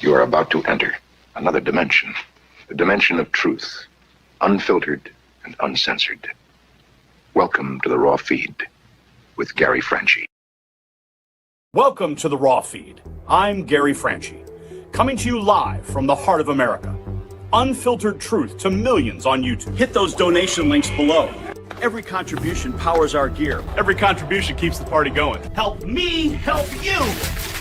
You are about to enter another dimension, the dimension of truth, unfiltered and uncensored. Welcome to the Raw Feed with Gary Franchi. Welcome to the Raw Feed. I'm Gary Franchi, coming to you live from the heart of America. Unfiltered truth to millions on YouTube. Hit those donation links below. Every contribution powers our gear. Every contribution keeps the party going. Help me help you.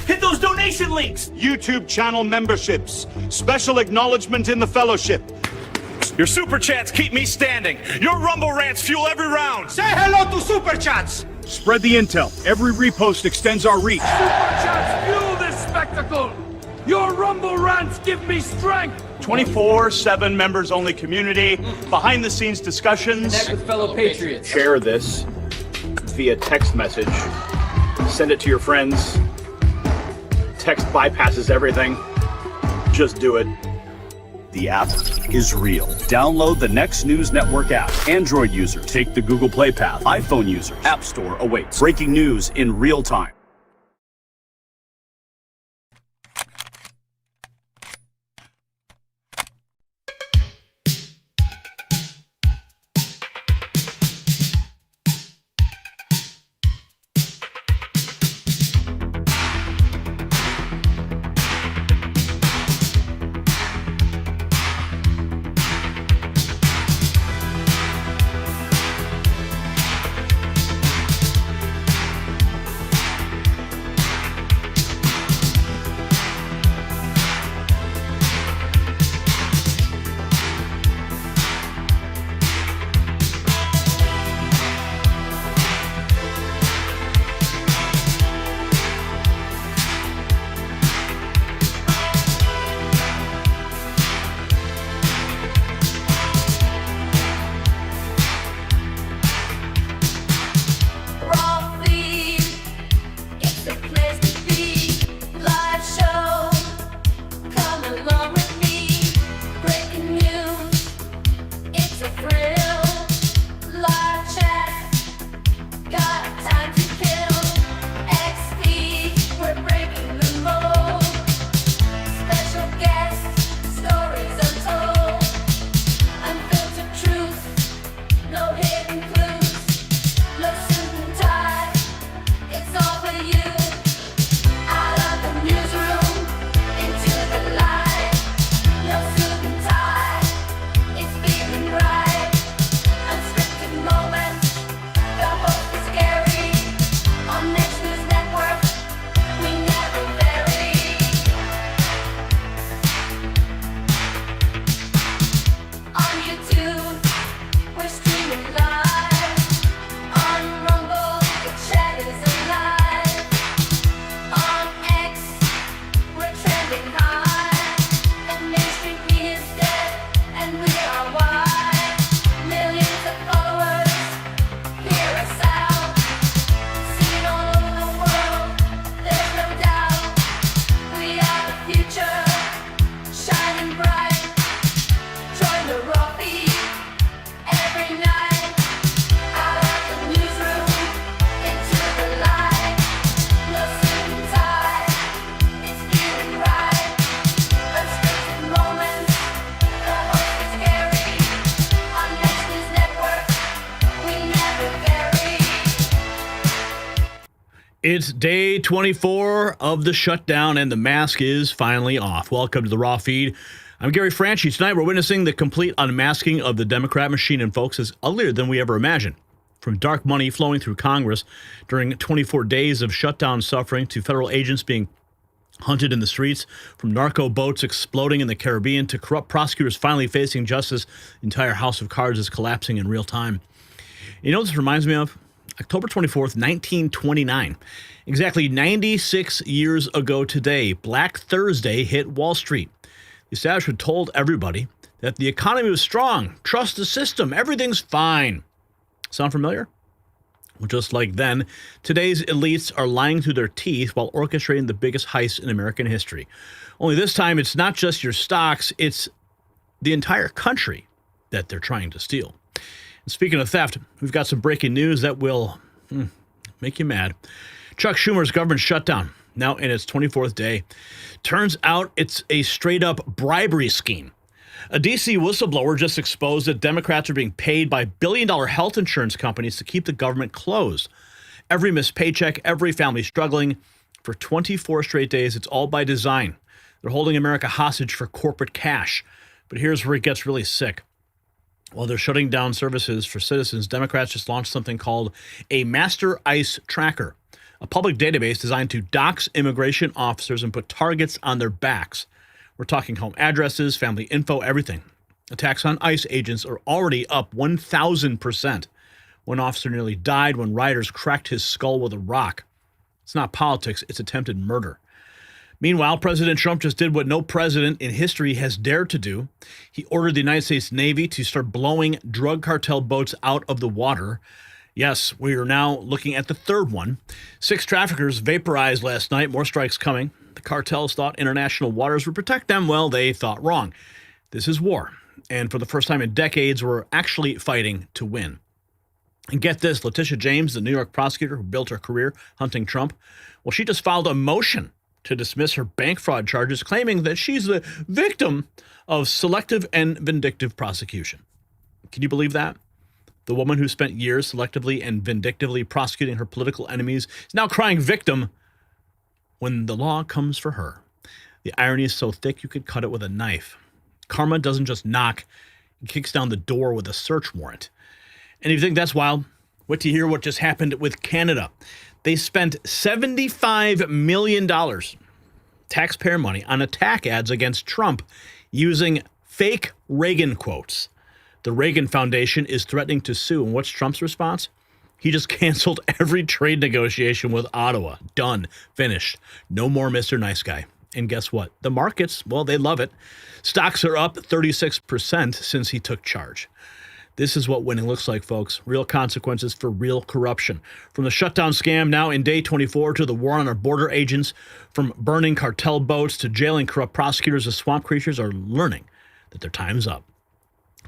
Hit those donation links. YouTube channel memberships. Special acknowledgement in the fellowship. Your super chats keep me standing. Your Rumble rants fuel every round. Say hello to super chats. Spread the intel. Every repost extends our reach. Super chats fuel this spectacle. Your Rumble rants give me strength. 24/7 members-only community, behind-the-scenes discussions. Connect with fellow patriots. Share this via text message. Send it to your friends. Text bypasses everything. Just do it. The app is real. Download the Next News Network app. Android users, take the Google Play path. iPhone users, App Store awaits. Breaking news in real time. It's day 24 of the shutdown, and the mask is finally off. Welcome to the Raw Feed. I'm Gary Franchi. Tonight, we're witnessing the complete unmasking of the Democrat machine, and folks, is uglier than we ever imagined. From dark money flowing through Congress during 24 days of shutdown suffering to federal agents being hunted in the streets, from narco boats exploding in the Caribbean to corrupt prosecutors finally facing justice, the entire house of cards is collapsing in real time. You know what this reminds me of? October 24th, 1929. Exactly 96 years ago today, Black Thursday hit Wall Street. The establishment told everybody that the economy was strong, trust the system, everything's fine. Sound familiar? Well, just like then, today's elites are lying through their teeth while orchestrating the biggest heist in American history. Only this time, it's not just your stocks, it's the entire country that they're trying to steal. Speaking of theft, we've got some breaking news that will make you mad. Chuck Schumer's government shutdown now in its 24th day. Turns out it's a straight-up bribery scheme. A D.C. whistleblower just exposed that Democrats are being paid by billion-dollar health insurance companies to keep the government closed. Every missed paycheck, every family struggling. For 24 straight days, it's all by design. They're holding America hostage for corporate cash. But here's where it gets really sick. While they're shutting down services for citizens, Democrats just launched something called a Master ICE Tracker, a public database designed to dox immigration officers and put targets on their backs. We're talking home addresses, family info, everything. Attacks on ICE agents are already up 1,000%. One officer nearly died when rioters cracked his skull with a rock. It's not politics, it's attempted murder. Meanwhile, President Trump just did what no president in history has dared to do. He ordered the United States Navy to start blowing drug cartel boats out of the water. Yes, we are now looking at the third one. 6 traffickers vaporized last night, more strikes coming. The cartels thought international waters would protect them. Well, they thought wrong. This is war. And for the first time in decades, we're actually fighting to win. And get this, Letitia James, the New York prosecutor who built her career hunting Trump, well, she just filed a motion to dismiss her bank fraud charges, claiming that she's the victim of selective and vindictive prosecution. Can you believe that? The woman who spent years selectively and vindictively prosecuting her political enemies is now crying victim when the law comes for her. The irony is so thick you could cut it with a knife. Karma doesn't just knock, it kicks down the door with a search warrant. And if you think that's wild, wait to hear what just happened with Canada. They spent $75 million taxpayer money on attack ads against Trump using fake Reagan quotes. The Reagan Foundation is threatening to sue. And what's Trump's response? He just canceled every trade negotiation with Ottawa. Done. Finished. No more Mr. Nice Guy. And guess what? The markets, well, they love it. Stocks are up 36% since he took charge. This is what winning looks like, folks. Real consequences for real corruption. From the shutdown scam now in day 24 to the war on our border agents, from burning cartel boats to jailing corrupt prosecutors, the swamp creatures are learning that their time's up.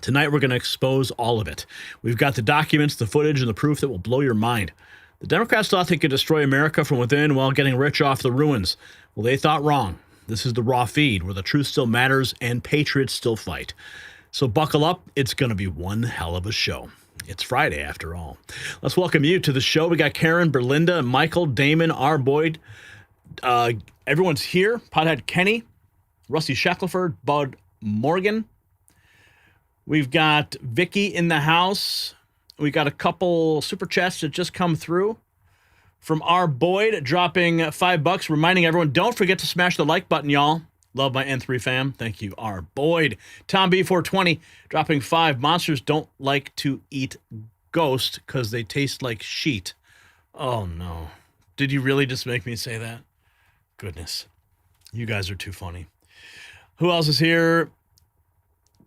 Tonight, we're going to expose all of it. We've got the documents, the footage, and the proof that will blow your mind. The Democrats thought they could destroy America from within while getting rich off the ruins. Well, they thought wrong. This is the raw feed, where the truth still matters and patriots still fight. So buckle up. It's going to be one hell of a show. It's Friday, after all. Let's welcome you to the show. We got Karen, Berlinda, Michael, Damon, R. Boyd. Everyone's here. Pothead Kenny, Rusty Shackelford, Bud Morgan. We've got Vicky in the house. We got a couple super chats that just come through. From R. Boyd, dropping $5, reminding everyone, don't forget to smash the like button, y'all. Love my N3 fam. Thank you, R. Boyd. Tom B420, dropping 5. Monsters don't like to eat ghost because they taste like sheet. Oh, no. Did you really just make me say that? Goodness. You guys are too funny. Who else is here?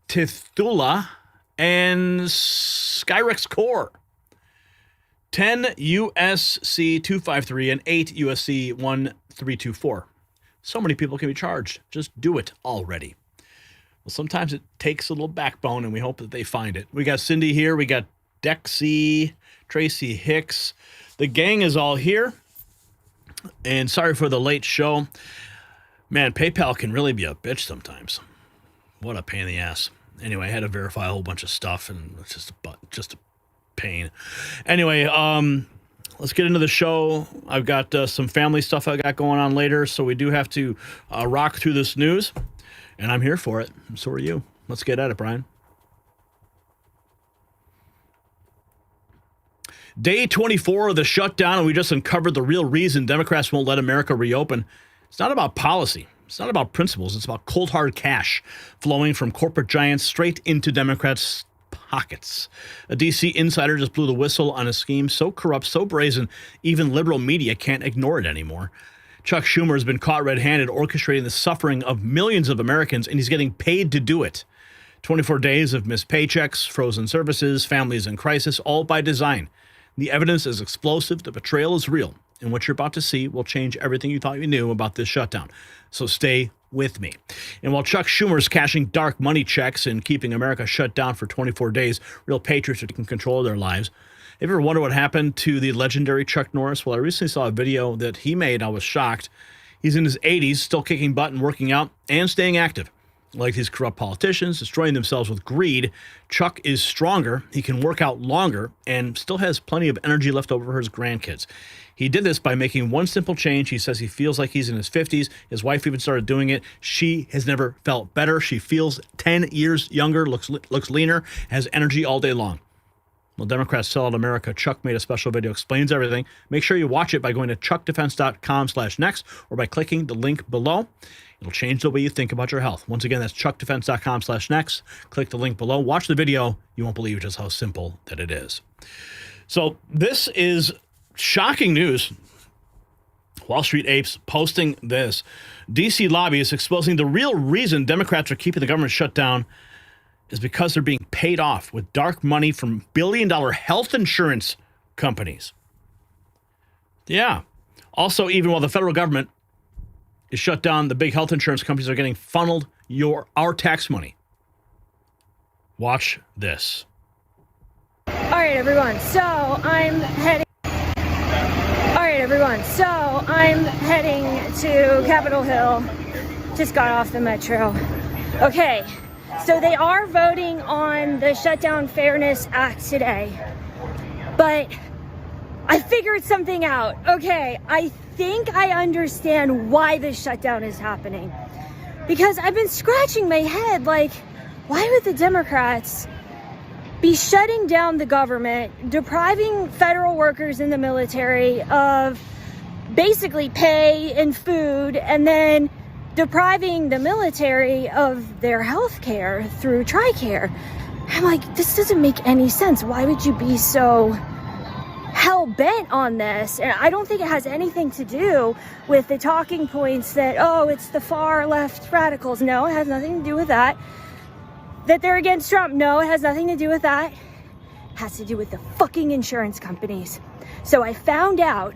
Tithula and Skyrex Core. 10 USC 253 and 8 USC 1324. So many people can be charged. Just do it already. Well, sometimes it takes a little backbone, and we hope that they find it. We got Cindy here. We got Dexy, Tracy Hicks. The gang is all here. And sorry for the late show. Man, PayPal can really be a bitch sometimes. What a pain in the ass. Anyway, I had to verify a whole bunch of stuff, and it's just a pain. Anyway, let's get into the show. I've got some family stuff I got going on later, so we do have to rock through this news, and I'm here for it. And so are you. Let's get at it, Brian. Day 24 of the shutdown, and we just uncovered the real reason Democrats won't let America reopen. It's not about policy. It's not about principles. It's about cold, hard cash flowing from corporate giants straight into Democrats' pockets. A D.C. insider just blew the whistle on a scheme so corrupt, so brazen, even liberal media can't ignore it anymore. Chuck Schumer has been caught red-handed orchestrating the suffering of millions of Americans, and he's getting paid to do it. 24 days of missed paychecks, frozen services, families in crisis, all by design. The evidence is explosive, the betrayal is real, and what you're about to see will change everything you thought you knew about this shutdown. So stay with me. And while Chuck Schumer's cashing dark money checks and keeping America shut down for 24 days, real patriots are taking control of their lives. Have you ever wondered what happened to the legendary Chuck Norris? Well, I recently saw a video that he made. I was shocked. He's in his 80s, still kicking butt and working out and staying active. Like these corrupt politicians destroying themselves with greed, Chuck is stronger, he can work out longer, and still has plenty of energy left over for his grandkids. He did this by making one simple change. He says he feels like he's in his 50s. His wife even started doing it. She has never felt better. She feels 10 years younger, looks leaner, has energy all day long. Well, Democrats sell out America. Chuck made a special video, explains everything. Make sure you watch it by going to chuckdefense.com/next or by clicking the link below. It'll change the way you think about your health. Once again, that's chuckdefense.com/next. Click the link below. Watch the video. You won't believe just how simple that it is. So this is shocking news. Wall Street apes posting this. D.C. lobbyists exposing the real reason Democrats are keeping the government shut down is because they're being paid off with dark money from billion-dollar health insurance companies. Yeah. Also, even while the federal government is shut down, the big health insurance companies are getting funneled our tax money. Watch this. All right, everyone. So I'm heading to Capitol Hill. Just got off the metro. Okay. So they are voting on the Shutdown Fairness Act today, but I figured something out. Okay, I think I understand why this shutdown is happening, because I've been scratching my head like, why would the Democrats be shutting down the government, depriving federal workers in the military of basically pay and food, and then depriving the military of their health care through TRICARE? I'm like, this doesn't make any sense. Why would you be so hell-bent on this? And I don't think it has anything to do with the talking points that, oh, it's the far left radicals. No, it has nothing to do with that. That they're against Trump. No, it has nothing to do with that. It has to do with the fucking insurance companies. So I found out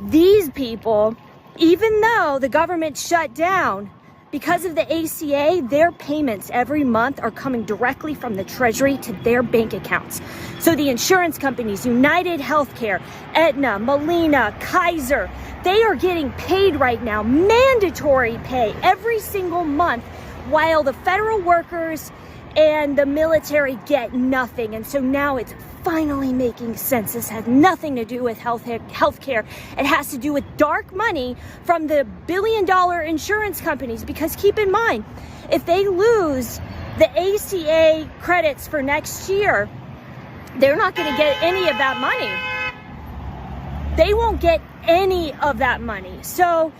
these people, even though the government shut down, because of the ACA, their payments every month are coming directly from the Treasury to their bank accounts. So the insurance companies, United Healthcare, Aetna, Molina, Kaiser, they are getting paid right now, mandatory pay every single month, while the federal workers and the military get nothing. And so now it's finally making sense. This has nothing to do with healthcare. It has to do with dark money from the billion-dollar insurance companies. Because keep in mind, if they lose the ACA credits for next year, they're not going to get any of that money. They won't get any of that money. So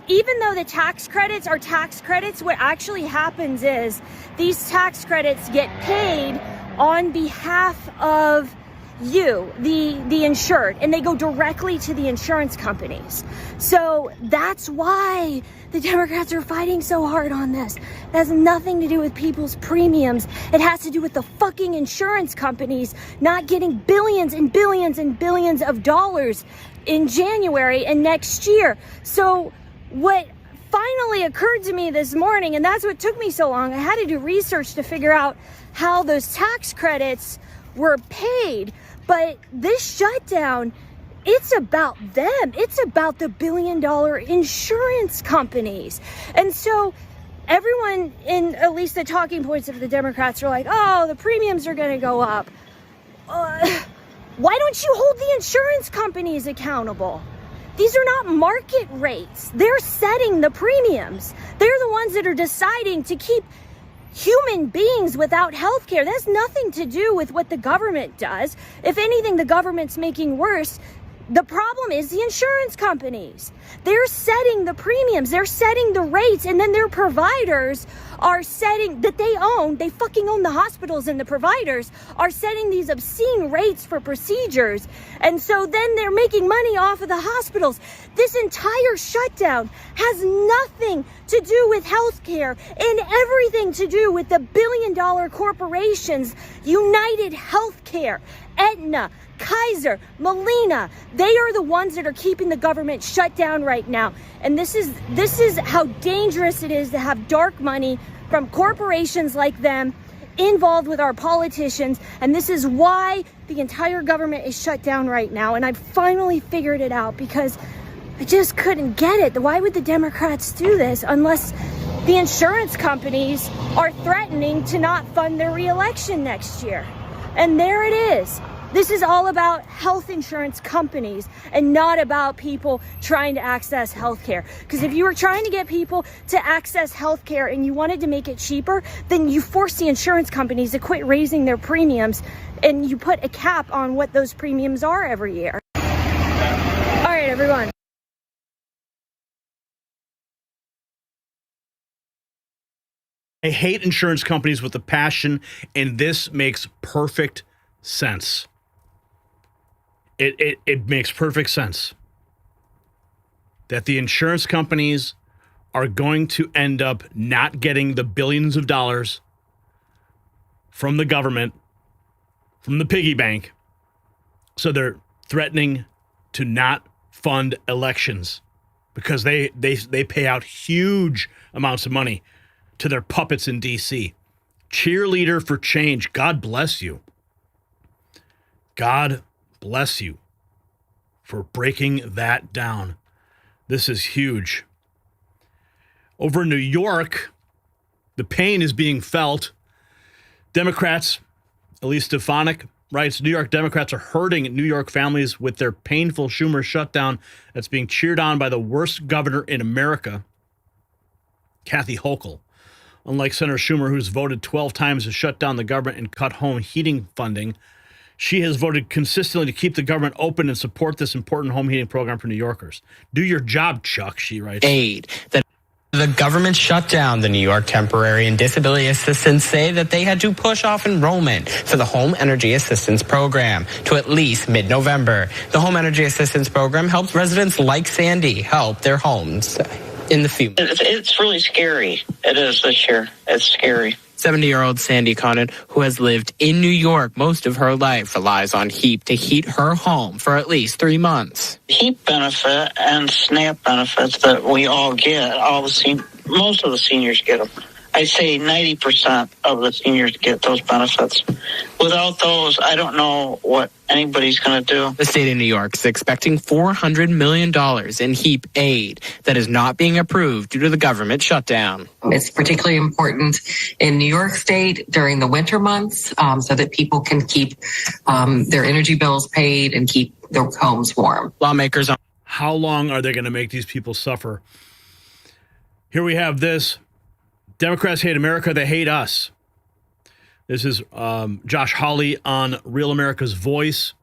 even though the tax credits are tax credits, what actually happens is these tax credits get paid on behalf of you, the insured, and they go directly to the insurance companies. So that's why the Democrats are fighting so hard on this. It has nothing to do with people's premiums. It has to do with the fucking insurance companies not getting billions and billions and billions of dollars in January and next year. So what finally occurred to me this morning, and that's what took me so long, I had to do research to figure out how those tax credits were paid. But this shutdown, it's about them. It's about the billion-dollar insurance companies. And so everyone in at least the talking points of the Democrats are like, oh, the premiums are going to go up. Why don't you hold the insurance companies accountable? These are not market rates. They're setting the premiums. They're the ones that are deciding to keep human beings without health care. That has nothing to do with what the government does. If anything, the government's making worse. The problem is the insurance companies. They're setting the premiums, they're setting the rates, and then their providers are setting, that they own, they fucking own the hospitals, and the providers are setting these obscene rates for procedures. And so then they're making money off of the hospitals. This entire shutdown has nothing to do with healthcare and everything to do with the billion-dollar corporations, United Healthcare, Aetna, Kaiser, Molina. They are the ones that are keeping the government shut down right now. And this is how dangerous it is to have dark money from corporations like them involved with our politicians. And this is why the entire government is shut down right now. And I've finally figured it out, because I just couldn't get it. Why would the Democrats do this unless the insurance companies are threatening to not fund their re-election next year? And there it is. This is all about health insurance companies and not about people trying to access health care. Because if you were trying to get people to access health care and you wanted to make it cheaper, then you force the insurance companies to quit raising their premiums and you put a cap on what those premiums are every year. All right, everyone. I hate insurance companies with a passion, and this makes perfect sense. It makes perfect sense that the insurance companies are going to end up not getting the billions of dollars from the government, from the piggy bank. So they're threatening to not fund elections because they pay out huge amounts of money to their puppets in D.C. Cheerleader for change. God bless you. God bless you for breaking that down. This is huge. Over in New York, the pain is being felt. Democrats, Elise Stefanik writes, New York Democrats are hurting New York families with their painful Schumer shutdown that's being cheered on by the worst governor in America, Kathy Hochul. Unlike Senator Schumer, who's voted 12 times to shut down the government and cut home heating funding, she has voted consistently to keep the government open and support this important home heating program for New Yorkers. Do your job, Chuck, she writes. Aid. The government shut down the New York Temporary and Disability Assistants say that they had to push off enrollment for the Home Energy Assistance Program to at least mid-November. The Home Energy Assistance Program helps residents like Sandy help their homes in the future. It's really scary. It is this year. It's scary. 70-year-old Sandy Conant, who has lived in New York most of her life, relies on HEAP to heat her home for at least 3 months. HEAP benefit and SNAP benefits that we all get, most of the seniors get them. I'd say 90% of the seniors get those benefits. Without those, I don't know what anybody's going to do. The state of New York is expecting $400 million in HEAP aid that is not being approved due to the government shutdown. It's particularly important in New York State during the winter months so that people can keep their energy bills paid and keep their homes warm. Lawmakers are... How long are they going to make these people suffer? Here we have this. Democrats hate America, they hate us. This is Josh Hawley on Real America's Voice.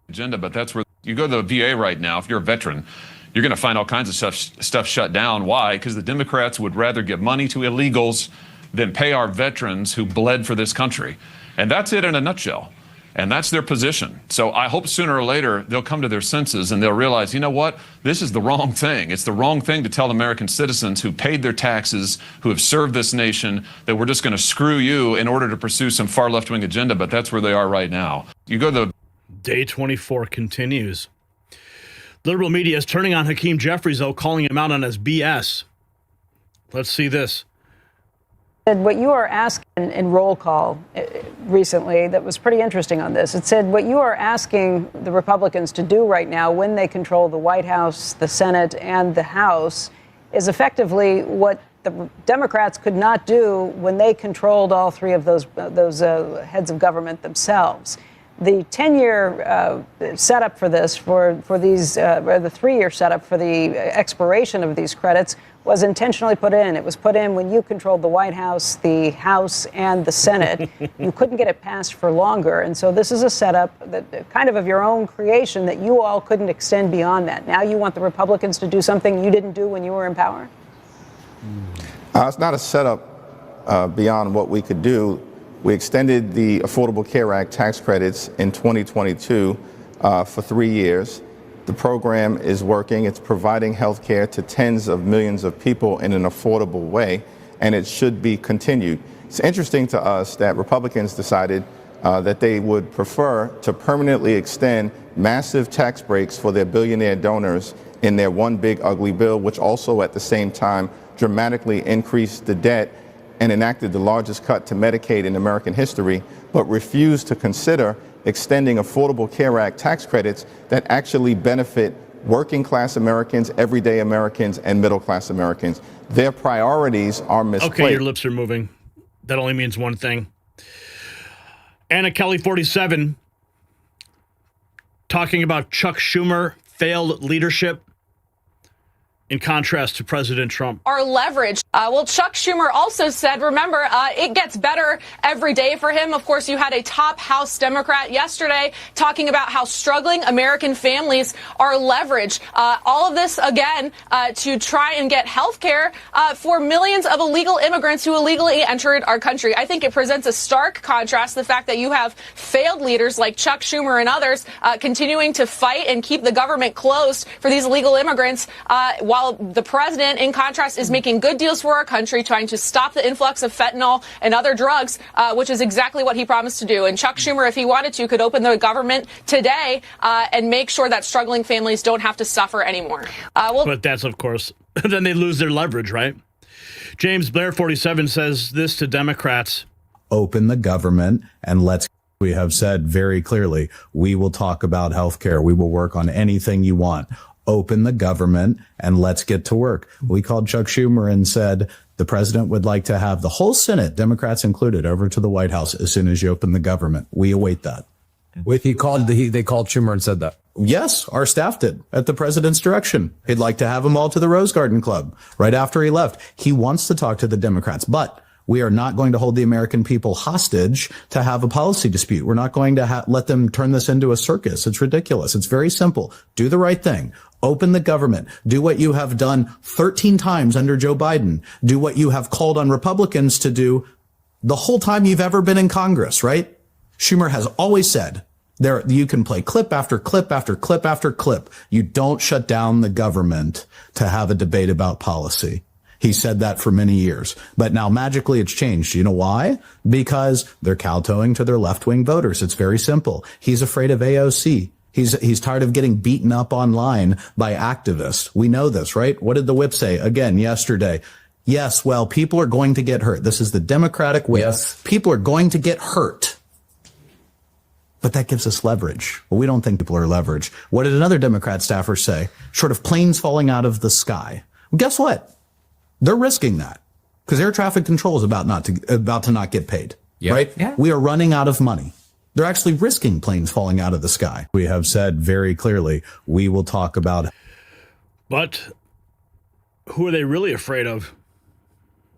Agenda, but that's where you go to the VA right now. If you're a veteran, you're going to find all kinds of stuff shut down. Why? Because the Democrats would rather give money to illegals than pay our veterans who bled for this country. And that's it in a nutshell. And that's their position. So I hope sooner or later they'll come to their senses and they'll realize, you know what? This is the wrong thing. It's the wrong thing to tell American citizens who paid their taxes, who have served this nation, that we're just going to screw you in order to pursue some far left-wing agenda. But that's where they are right now. You go to the... Day 24 continues. Liberal media is turning on Hakeem Jeffries, though, calling him out on his BS. Let's see this. What you are asking in roll call recently that was pretty interesting on this. It said what you are asking the Republicans to do right now when they control the White House, the Senate, and the House is effectively what the Democrats could not do when they controlled all three of those heads of government themselves. The 10-year setup for this, for these, or the 3-year setup for the expiration of these credits was intentionally put in. It was put in when you controlled the White House, the House, and the Senate. You couldn't get it passed for longer. And so this is a setup that kind of your own creation that you all couldn't extend beyond that. Now you want the Republicans to do something you didn't do when you were in power? It's not a setup beyond what we could do. We extended the Affordable Care Act tax credits in 2022 for 3 years. The program is working. It's providing health care to tens of millions of people in an affordable way, and it should be continued. It's interesting to us that Republicans decided that they would prefer to permanently extend massive tax breaks for their billionaire donors in their one big ugly bill, which also at the same time dramatically increased the debt and enacted the largest cut to Medicaid in American history, but refused to consider extending Affordable Care Act tax credits that actually benefit working class Americans, everyday Americans, and middle class Americans. Their priorities are misplaced. Okay, your lips are moving. That only means one thing. Anna Kelly, 47, talking about Chuck Schumer, failed leadership, in contrast to President Trump. Our leverage. Well, Chuck Schumer also said, remember, it gets better every day for him. Of course, you had a top House Democrat yesterday talking about how struggling American families are leveraged. All of this, again, to try and get health care for millions of illegal immigrants who illegally entered our country. I think it presents a stark contrast, the fact that you have failed leaders like Chuck Schumer and others continuing to fight and keep the government closed for these illegal immigrants, while the president, in contrast, is making good deals for our country, trying to stop the influx of fentanyl and other drugs, which is exactly what he promised to do. And Chuck Schumer, if he wanted to, could open the government today and make sure that struggling families don't have to suffer anymore. But that's, of course, then they lose their leverage, right? James Blair, 47, says this to Democrats. Open the government and we have said very clearly, we will talk about health care. We will work on anything you want. Open the government and let's get to work. We called Chuck Schumer and said the president would like to have the whole Senate, Democrats included, over to the White House as soon as you open the government. We await that. They called Schumer and said that. Yes, our staff did at the president's direction. He'd like to have them all to the Rose Garden Club right after he left. He wants to talk to the Democrats, but we are not going to hold the American people hostage to have a policy dispute. We're not going to let them turn this into a circus. It's ridiculous. It's very simple. Do the right thing. Open the government. Do what you have done 13 times under Joe Biden. Do what you have called on Republicans to do the whole time you've ever been in Congress, right? Schumer has always said you can play clip after clip after clip after clip. You don't shut down the government to have a debate about policy. He said that for many years, but now magically it's changed. You know why? Because they're kowtowing to their left-wing voters. It's very simple. He's afraid of AOC. He's tired of getting beaten up online by activists. We know this, right? What did the whip say again yesterday? Yes, well, people are going to get hurt. This is the Democratic whip. Yes. People are going to get hurt. But that gives us leverage. Well, we don't think people are leveraged. What did another Democrat staffer say? Short of planes falling out of the sky. Well, guess what? They're risking that because air traffic control is about to not get paid, right? Yeah. We are running out of money. They're actually risking planes falling out of the sky. We have said very clearly, we will talk about. But who are they really afraid of?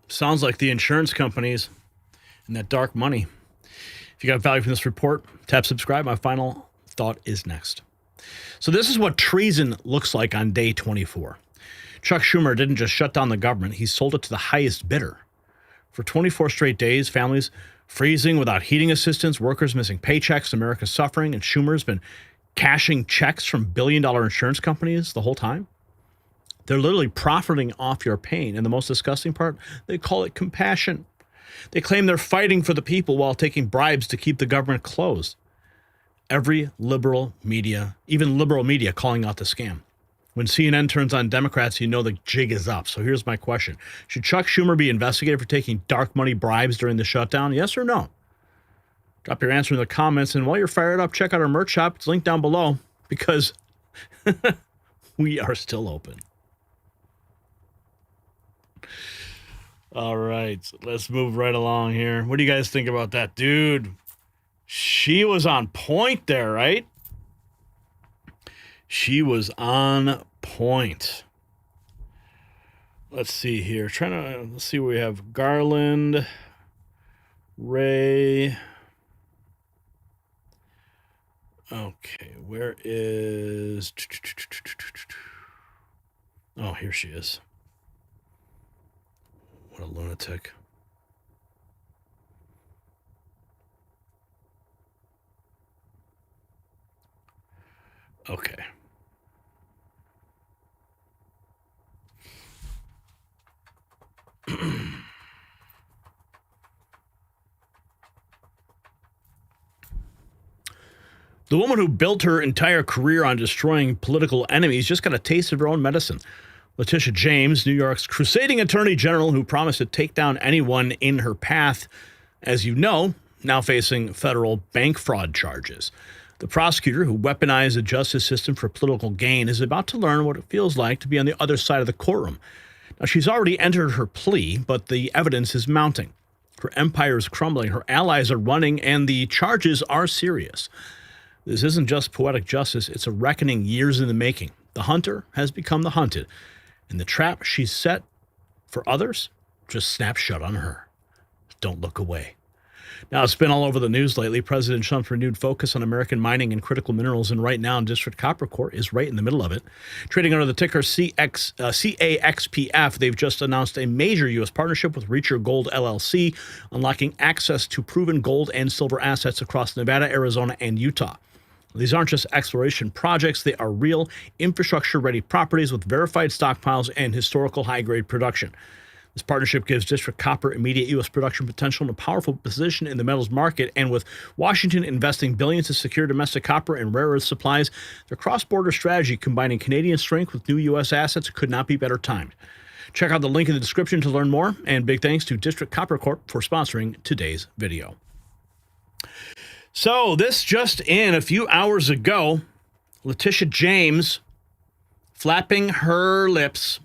Sounds like the insurance companies and that dark money. If you got value from this report, tap subscribe. My final thought is next. So this is what treason looks like on day 24. Chuck Schumer didn't just shut down the government. He sold it to the highest bidder. For 24 straight days, families freezing without heating assistance, workers missing paychecks, America suffering, and Schumer's been cashing checks from billion-dollar insurance companies the whole time. They're literally profiting off your pain. And the most disgusting part, they call it compassion. They claim they're fighting for the people while taking bribes to keep the government closed. Every liberal media, even liberal media, calling out the scam. When CNN turns on Democrats, you know the jig is up. So here's my question. Should Chuck Schumer be investigated for taking dark money bribes during the shutdown? Yes or no? Drop your answer in the comments. And while you're fired up, check out our merch shop. It's linked down below because we are still open. All right, so let's move right along here. What do you guys think about that? Dude, she was on point there, right? She was on point. Let's see here. Let's see what we have. Garland, Ray. Okay, where is... Oh, here she is. What a lunatic. Okay. The woman who built her entire career on destroying political enemies just got a taste of her own medicine. Letitia James, New York's crusading attorney general who promised to take down anyone in her path, as you know, now facing federal bank fraud charges. The prosecutor, who weaponized the justice system for political gain, is about to learn what it feels like to be on the other side of the courtroom. Now, she's already entered her plea, but the evidence is mounting. Her empire is crumbling, her allies are running, and the charges are serious. This isn't just poetic justice, it's a reckoning years in the making. The hunter has become the hunted, and the trap she's set for others just snaps shut on her. Don't look away. Now, it's been all over the news lately. President Trump's renewed focus on American mining and critical minerals, and right now, District Copper Corp is right in the middle of it. Trading under the ticker CAXPF, they've just announced a major U.S. partnership with Reacher Gold LLC, unlocking access to proven gold and silver assets across Nevada, Arizona, and Utah. These aren't just exploration projects. They are real infrastructure-ready properties with verified stockpiles and historical high-grade production. This partnership gives District Copper immediate U.S. production potential and a powerful position in the metals market. And with Washington investing billions to secure domestic copper and rare earth supplies, their cross-border strategy combining Canadian strength with new U.S. assets could not be better timed. Check out the link in the description to learn more. And big thanks to District Copper Corp for sponsoring today's video. So this just in a few hours ago, Letitia James flapping her lips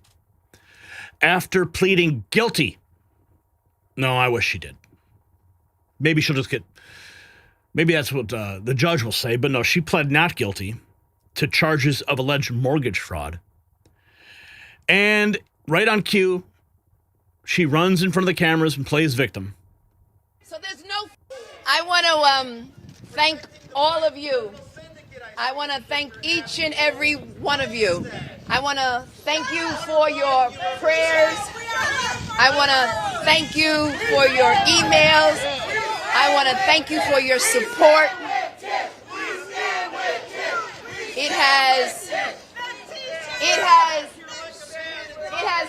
after pleading guilty. No, I wish she did. Maybe she'll just maybe that's what the judge will say, but no, she pled not guilty to charges of alleged mortgage fraud. And right on cue, she runs in front of the cameras and plays victim. So I want to thank all of you. I want to thank each and every one of you. I want to thank you for your prayers. I want to thank you for your emails. I want to thank you for your support. It has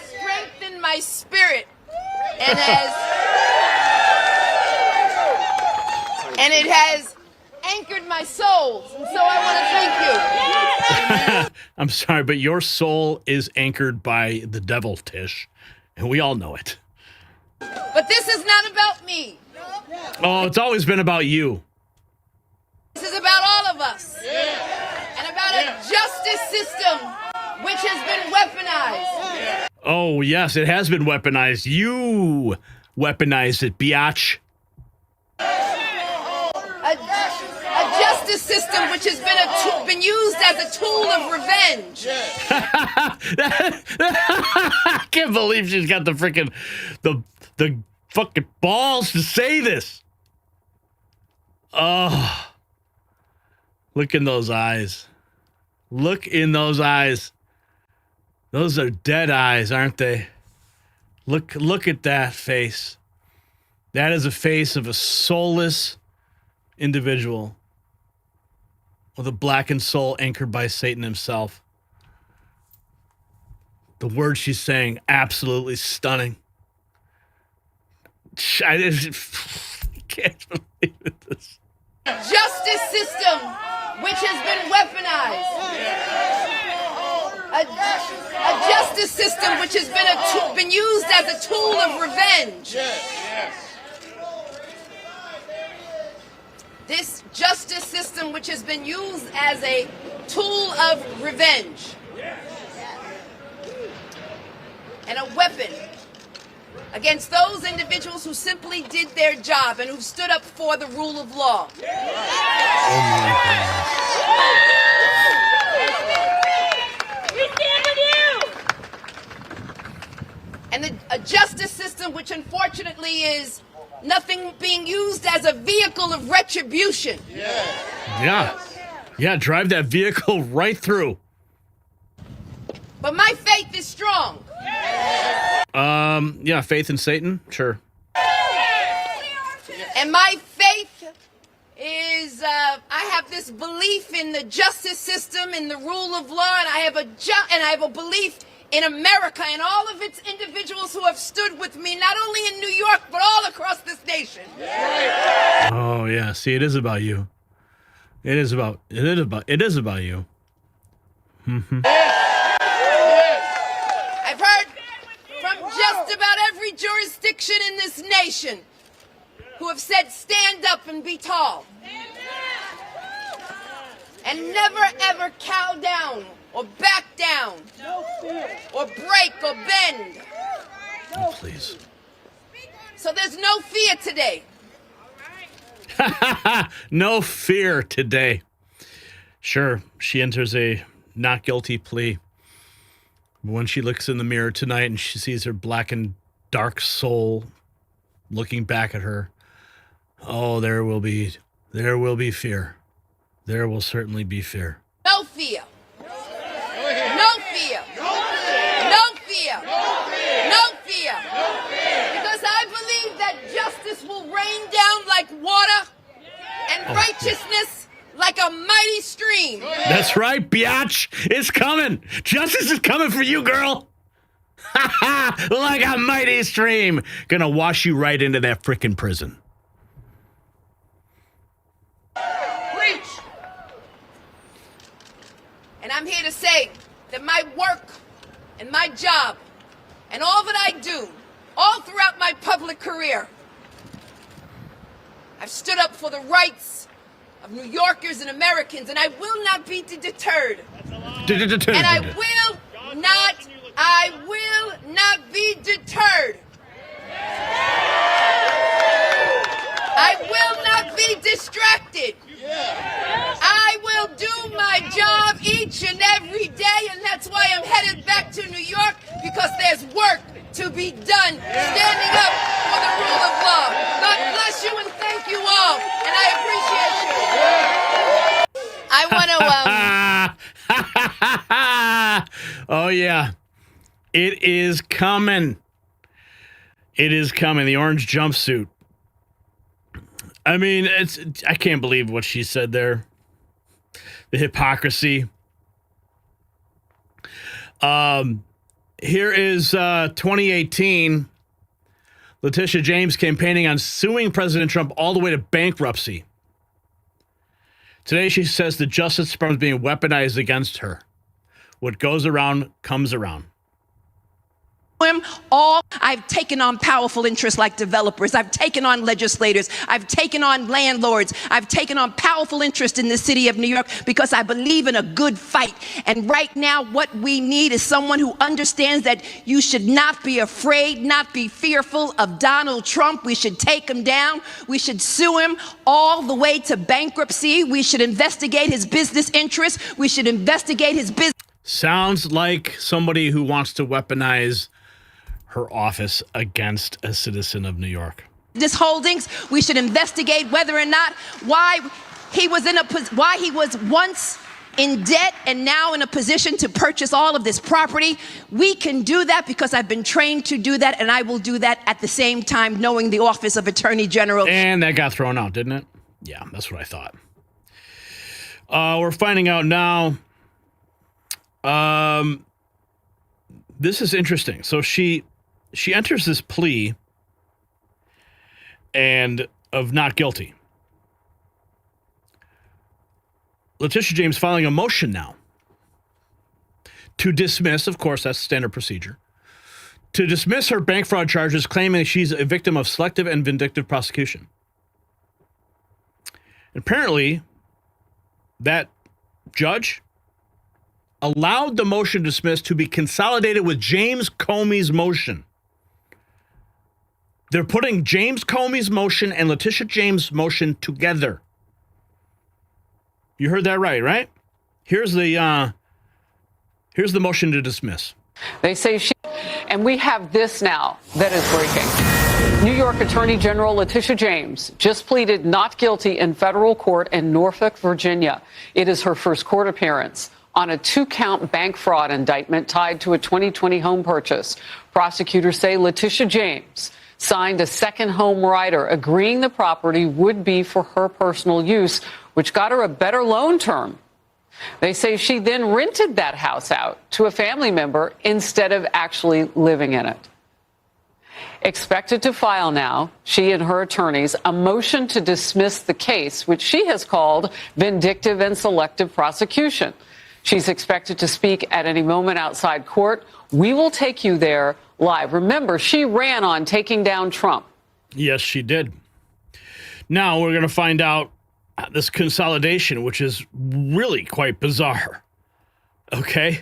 strengthened my spirit and it has anchored my soul, and so I want to thank you. I'm sorry, but your soul is anchored by the devil, Tish, and we all know it. But this is not about me. Oh, it's always been about you. This is about all of us, and about a justice system which has been weaponized. Oh, yes, it has been weaponized. You weaponized it, biatch. A justice system which has been used as a tool of revenge. I can't believe she's got the freaking the fucking balls to say this. Oh, look in those eyes. Look in those eyes. Those are dead eyes, aren't they? Look at that face. That is a face of a soulless individual with a blackened soul anchored by Satan himself. The words she's saying, absolutely stunning. I can't believe this. Justice system which has been weaponized. A justice system which has been used as a tool of revenge. This justice system which has been used as a tool of revenge and a weapon against those individuals who simply did their job and who stood up for the rule of law. Oh my We stand with you! And a justice system which unfortunately is nothing being used as a vehicle of retribution. Yeah, drive that vehicle right through. But my faith is strong. Yeah, faith in Satan, sure. And my faith is, I have this belief in the justice system, in the rule of law, and I have a belief in America and all of its individuals who have stood with me, not only in New York, but all across this nation. Oh yeah, see, it is about you. It is about you. Mm-hmm. I've heard from just about every jurisdiction in this nation who have said, stand up and be tall. and never ever cow down or back down or break or bend. Oh, please. So there's no fear today. No fear today. Sure, she enters a not guilty plea. But when she looks in the mirror tonight and she sees her black and dark soul looking back at her, oh, there will be fear. There will certainly be fear. No fear. No fear. No fear. No fear. Because I believe that justice will rain down like water and righteousness like a mighty stream. That's right, biatch. It's coming. Justice is coming for you, girl. Like a mighty stream. Gonna wash you right into that frickin' prison. Preach. And I'm here to say that my work and my job and all that I do, all throughout my public career, I've stood up for the rights of New Yorkers and Americans, and I will not be deterred. And I will not be deterred. I will not be distracted. I will do my job each and every day, and that's why I'm headed back to New York, because there's work to be done standing up for the rule of law. God bless you and thank you all, and I appreciate you. I want to... Oh, yeah. It is coming. It is coming. The orange jumpsuit. I mean, I can't believe what she said there. The hypocrisy. Here is 2018. Letitia James campaigning on suing President Trump all the way to bankruptcy. Today she says the Justice Department is being weaponized against her. What goes around comes around. I've taken on powerful interests like developers. I've taken on legislators. I've taken on landlords. I've taken on powerful interests in the city of New York because I believe in a good fight. And right now, what we need is someone who understands that you should not be afraid, not be fearful of Donald Trump. We should take him down. We should sue him all the way to bankruptcy. We should investigate his business interests. We should investigate his business. Sounds like somebody who wants to weaponize her office against a citizen of New York. This holdings, we should investigate whether or not why he was once in debt and now in a position to purchase all of this property. We can do that because I've been trained to do that, and I will do that at the same time knowing the Office of Attorney General. And that got thrown out, didn't it? Yeah, that's what I thought. We're finding out now. This is interesting. So she enters this plea and of not guilty. Letitia James filing a motion now to dismiss, of course, that's standard procedure, to dismiss her bank fraud charges, claiming she's a victim of selective and vindictive prosecution. Apparently, that judge allowed the motion dismissed to be consolidated with James Comey's motion. They're putting James Comey's motion and Letitia James' motion together. You heard that right? Here's the motion to dismiss. They say and we have this now that is breaking. New York Attorney General Letitia James just pleaded not guilty in federal court in Norfolk, Virginia. It is her first court appearance on a 2-count bank fraud indictment tied to a 2020 home purchase. Prosecutors say Letitia James signed a second home rider agreeing the property would be for her personal use, which got her a better loan term. They say she then rented that house out to a family member instead of actually living in it. Expected to file now, she and her attorneys, a motion to dismiss the case, which she has called vindictive and selective prosecution. She's expected to speak at any moment outside court. We will take you there live. Remember, she ran on taking down Trump. Yes, she did. Now we're going to find out this consolidation, which is really quite bizarre. Okay?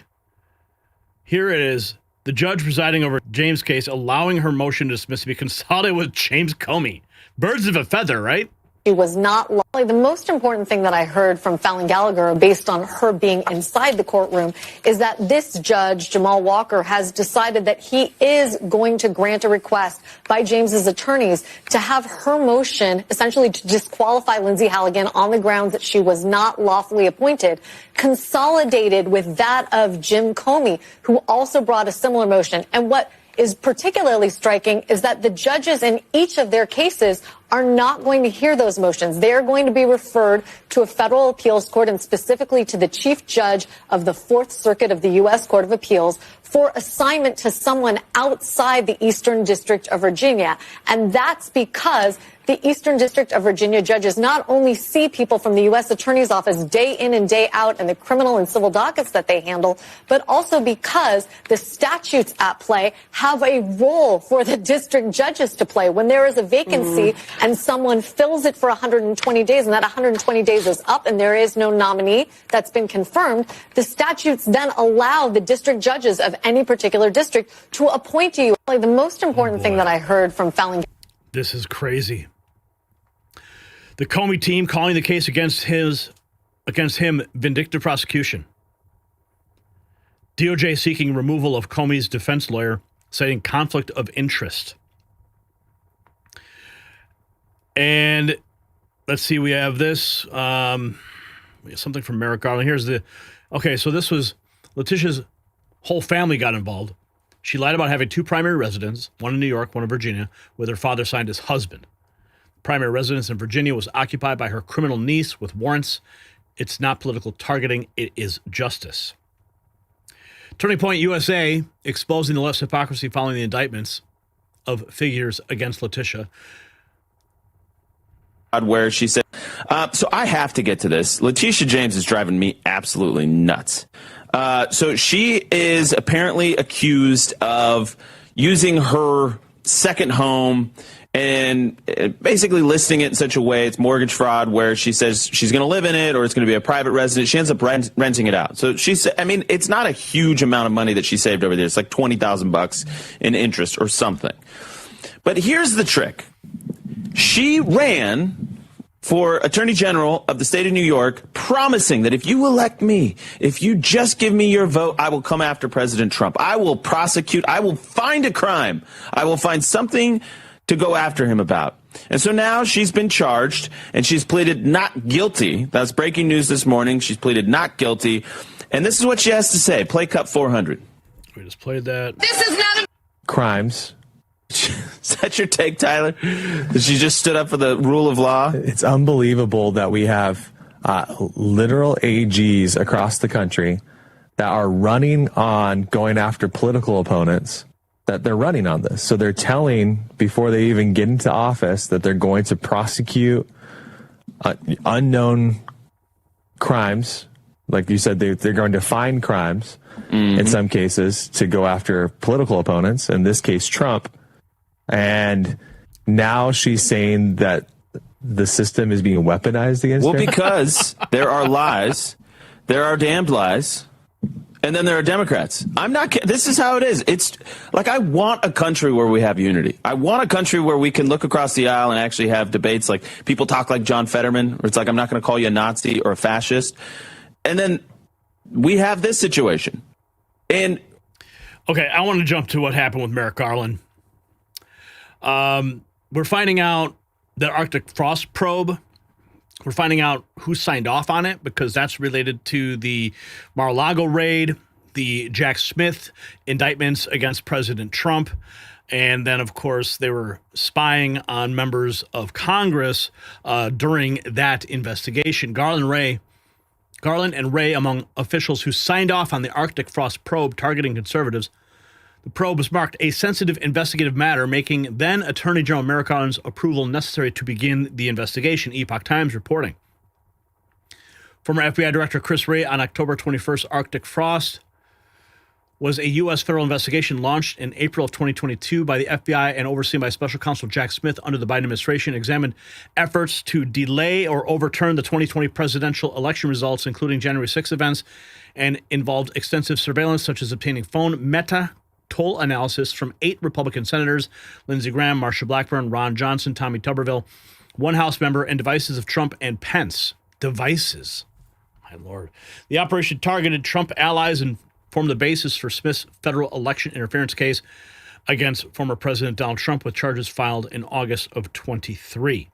Here it is. The judge presiding over James' case allowing her motion to dismiss to be consolidated with James Comey. Birds of a feather, right? She was not lawfully. The most important thing that I heard from Fallon Gallagher, based on her being inside the courtroom, is that this judge, Jamal Walker, has decided that he is going to grant a request by James's attorneys to have her motion, essentially to disqualify Lindsay Halligan on the grounds that she was not lawfully appointed, consolidated with that of Jim Comey, who also brought a similar motion. And what is particularly striking is that the judges in each of their cases are not going to hear those motions. They're going to be referred to a federal appeals court, and specifically to the chief judge of the Fourth Circuit of the U.S. Court of Appeals, for assignment to someone outside the Eastern District of Virginia. And that's because the Eastern District of Virginia judges not only see people from the U.S. Attorney's Office day in and day out in the criminal and civil dockets that they handle, but also because the statutes at play have a role for the district judges to play. When there is a vacancy and someone fills it for 120 days, and that 120 days is up and there is no nominee that's been confirmed, the statutes then allow the district judges of any particular district to appoint you. Like, the most important thing that I heard from Fallon. This is crazy. The Comey team calling the case against him vindictive prosecution. DOJ seeking removal of Comey's defense lawyer, citing conflict of interest. And let's see, we have this. We have something from Merrick Garland. Here's the. Okay, so this was Letitia's whole family got involved. She lied about having two primary residences, one in New York, one in Virginia, with her father signed as husband. Primary residence in Virginia was occupied by her criminal niece with warrants. It's not political targeting. It is justice. Turning Point USA exposing the left's hypocrisy following the indictments of figures against Letitia. Where she said, so I have to get to this. Letitia James is driving me absolutely nuts. So she is apparently accused of using her second home and basically listing it in such a way, it's mortgage fraud, where she says she's going to live in it or it's going to be a private residence. She ends up renting it out. So she said, I mean, it's not a huge amount of money that she saved over there. It's like $20,000 in interest or something. But here's the trick. She ran for Attorney General of the state of New York, promising that if you elect me, if you just give me your vote, I will come after President Trump. I will prosecute. I will find a crime. I will find something to go after him about. And so now she's been charged and she's pleaded not guilty. That's breaking news this morning. She's pleaded not guilty. And this is what she has to say. Play cut 400. We just played that. This is not a Crimes. Is that your take, Tyler? That she just stood up for the rule of law? It's unbelievable that we have literal AGs across the country that are running on going after political opponents, that they're running on this. So they're telling, before they even get into office, that they're going to prosecute unknown crimes. Like you said, they're going to find crimes in some cases to go after political opponents, in this case, Trump. And now she's saying that the system is being weaponized against her? Well, because there are lies, there are damned lies, and then there are Democrats. This is how it is. It's like, I want a country where we have unity. I want a country where we can look across the aisle and actually have debates, like people talk like John Fetterman, where it's like, I'm not going to call you a Nazi or a fascist. And then we have this situation. And okay, I want to jump to what happened with Merrick Garland. We're finding out the Arctic frost probe. We're finding out who signed off on it, because that's related to the Mar-a-Lago raid, the Jack Smith indictments against President Trump. And then, of course, they were spying on members of Congress during that investigation. Garland and Ray among officials who signed off on the Arctic frost probe targeting conservatives. The probe was marked a sensitive investigative matter, making then Attorney General Merrick Garland's approval necessary to begin the investigation, Epoch Times reporting. Former FBI Director Chris Wray on October 21st, Arctic frost was a U.S. federal investigation launched in April of 2022 by the FBI and overseen by Special Counsel Jack Smith under the Biden administration, examined efforts to delay or overturn the 2020 presidential election results, including January 6 events, and involved extensive surveillance, such as obtaining phone toll analysis from 8 Republican senators, Lindsey Graham, Marsha Blackburn, Ron Johnson, Tommy Tuberville, one House member, and devices of Trump and Pence. Devices. My Lord. The operation targeted Trump allies and formed the basis for Smith's federal election interference case against former President Donald Trump, with charges filed in August of 23.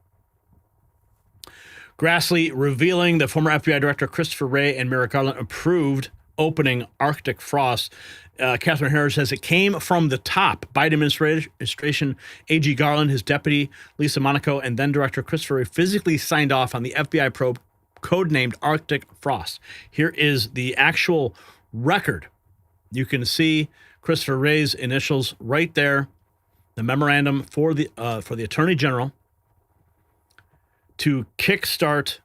Grassley revealing that former FBI Director Christopher Wray and Merrick Garland approved opening Arctic frost. Catherine Harris says it came from the top. Biden administration, A.G. Garland, his deputy, Lisa Monaco, and then Director Christopher Wray physically signed off on the FBI probe codenamed Arctic Frost. Here is the actual record. You can see Christopher Wray's initials right there. The memorandum for the Attorney General to kickstart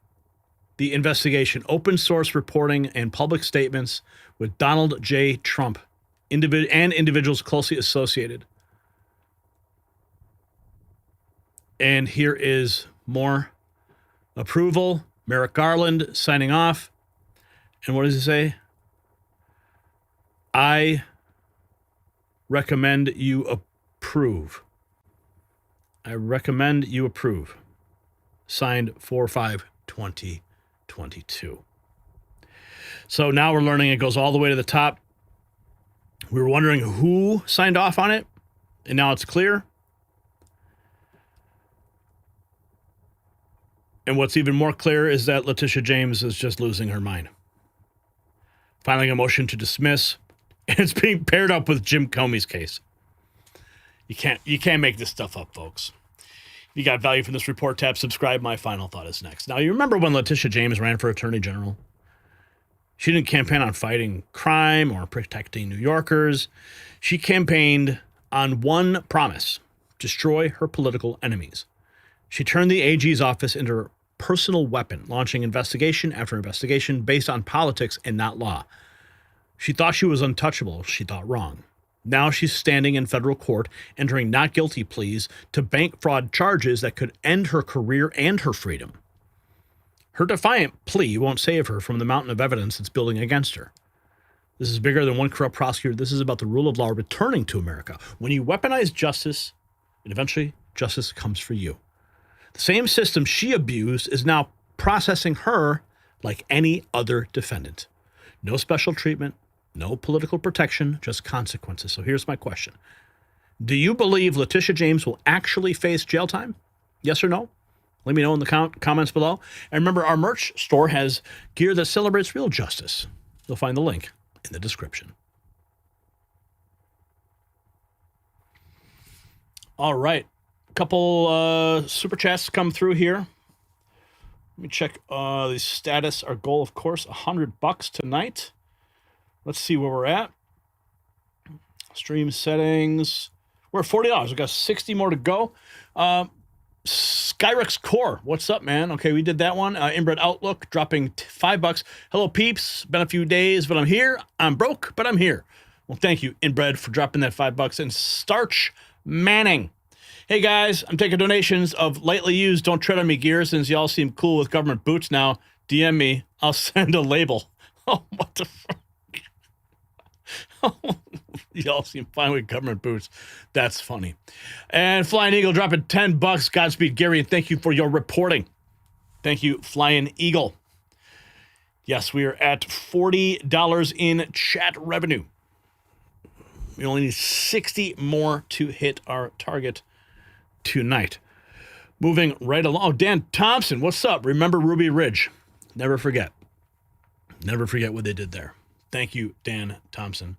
the investigation. Open source reporting and public statements with Donald J. Trump and individuals closely associated. And here is more approval. Merrick Garland signing off. And what does he say? I recommend you approve. I recommend you approve. Signed 4/5/2022. So now we're learning it goes all the way to the top. We were wondering who signed off on it, and now it's clear. And what's even more clear is that Letitia James is just losing her mind. Filing a motion to dismiss, and it's being paired up with Jim Comey's case. You can't make this stuff up, folks. If you got value from this report, tap subscribe. My final thought is next. Now, you remember when Letitia James ran for Attorney General? She didn't campaign on fighting crime or protecting New Yorkers. She campaigned on one promise: destroy her political enemies. She turned the AG's office into her personal weapon, launching investigation after investigation based on politics and not law. She thought she was untouchable. She thought wrong. Now she's standing in federal court, entering not guilty pleas to bank fraud charges that could end her career and her freedom. Her defiant plea won't save her from the mountain of evidence that's building against her. This is bigger than one corrupt prosecutor. This is about the rule of law returning to America. When you weaponize justice, and eventually justice comes for you. The same system she abused is now processing her like any other defendant. No special treatment, no political protection, just consequences. So here's my question. Do you believe Letitia James will actually face jail time? Yes or no? Let me know in the comments below. And remember, our merch store has gear that celebrates real justice. You'll find the link in the description. All right. A couple super chats come through here. Let me check the status. Our goal, of course, $100 tonight. Let's see where we're at. Stream settings. We're at $40. We've got 60 more to go. Skyrex Core, what's up, man? Okay, we did that one. Inbred Outlook dropping $5. Hello, peeps. Been a few days, but I'm here. I'm broke, but I'm here. Well, thank you, Inbred, for dropping that $5. And Starch Manning. Hey, guys, I'm taking donations of lightly used Don't Tread on Me gear since y'all seem cool with government boots now. DM me. I'll send a label. Oh, what the fuck? Y'all seem fine with government boots. That's funny. And Flying Eagle dropping $10. Godspeed, Gary, and thank you for your reporting. Thank you, Flying Eagle. Yes, we are at $40 in chat revenue. We only need 60 more to hit our target tonight. Moving right along. Oh, Dan Thompson, what's up? Remember Ruby Ridge. Never forget. Never forget what they did there. Thank you, Dan Thompson,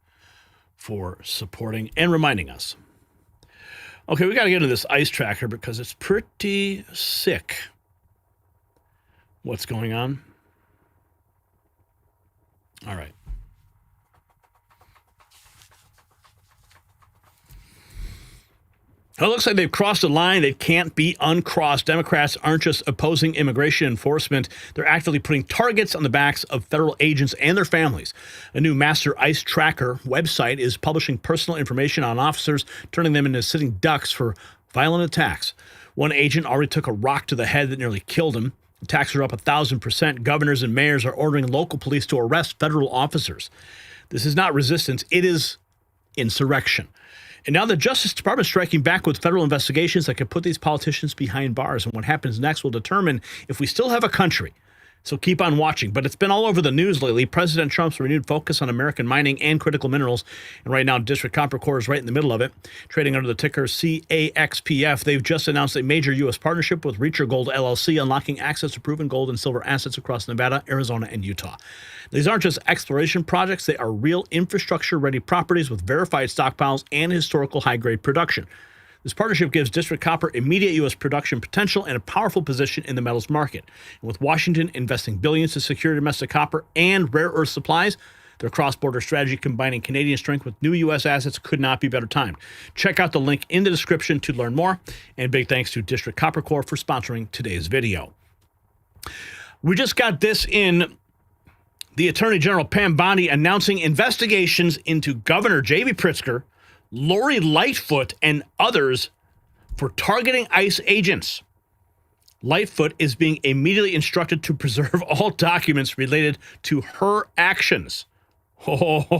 for supporting and reminding us. Okay, we got to get into this ice tracker because it's pretty sick what's going on. All right. It looks like they've crossed a line that can't be uncrossed. Democrats aren't just opposing immigration enforcement. They're actively putting targets on the backs of federal agents and their families. A new master ICE tracker website is publishing personal information on officers, turning them into sitting ducks for violent attacks. One agent already took a rock to the head that nearly killed him. Attacks are up 1,000%. Governors and mayors are ordering local police to arrest federal officers. This is not resistance. It is insurrection. And now the Justice Department is striking back with federal investigations that could put these politicians behind bars. And what happens next will determine if we still have a country. So keep on watching. But it's been all over the news lately. President Trump's renewed focus on American mining and critical minerals. And right now, District Copper Corp is right in the middle of it, trading under the ticker CAXPF. They've just announced a major U.S. partnership with Reacher Gold LLC, unlocking access to proven gold and silver assets across Nevada, Arizona, and Utah. These aren't just exploration projects. They are real infrastructure-ready properties with verified stockpiles and historical high-grade production. This partnership gives District Copper immediate U.S. production potential and a powerful position in the metals market. And with Washington investing billions to secure domestic copper and rare earth supplies, their cross-border strategy combining Canadian strength with new U.S. assets could not be better timed. Check out the link in the description to learn more. And big thanks to District Copper Corp for sponsoring today's video. We just got this in. The Attorney General Pam Bondi announcing investigations into Governor J.B. Pritzker, Lori Lightfoot, and others for targeting ICE agents. Lightfoot is being immediately instructed to preserve all documents related to her actions. JB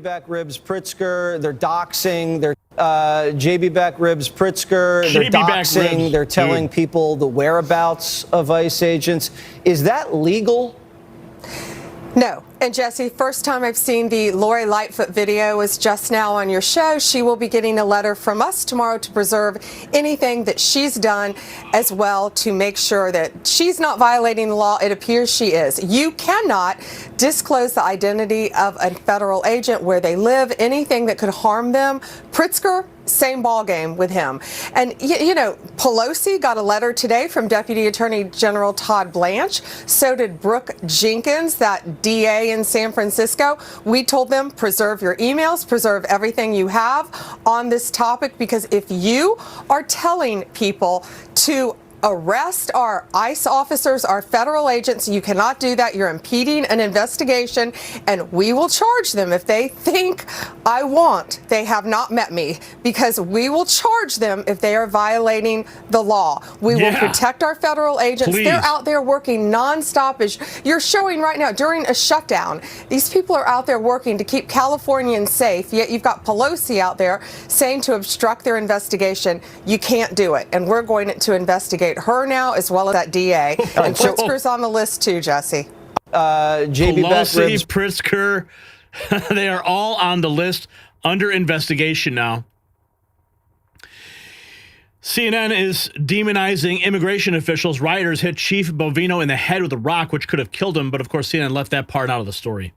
back ribs Pritzker, they're doxing, they're JB back ribs Pritzker, they're doxing, they're telling people the whereabouts of ICE agents. Is that legal? No. And Jesse, first time I've seen the Lori Lightfoot video is just now on your show. She will be getting a letter from us tomorrow to preserve anything that she's done as well to make sure that she's not violating the law. It appears she is. You cannot disclose the identity of a federal agent, where they live, anything that could harm them. Pritzker, same ball game with him. And, you know, Pelosi got a letter today from Deputy Attorney General Todd Blanche. So did Brooke Jenkins, that DA in San Francisco. We told them, preserve your emails, preserve everything you have on this topic, because if you are telling people to arrest our ICE officers, our federal agents, you cannot do that. You're impeding an investigation, and we will charge them if they think they have not met me, because we will charge them if they are violating the law. We will protect our federal agents. Please. They're out there working nonstop, as you're showing right now during a shutdown. These people are out there working to keep Californians safe, yet you've got Pelosi out there saying to obstruct their investigation. You can't do it, and we're going to investigate her now, as well as that DA. And Pritzker's on the list too, Jesse. JB Pelosi, Pritzker, they are all on the list under investigation now. CNN is demonizing immigration officials. Rioters hit Chief Bovino in the head with a rock, which could have killed him, but of course CNN left that part out of the story.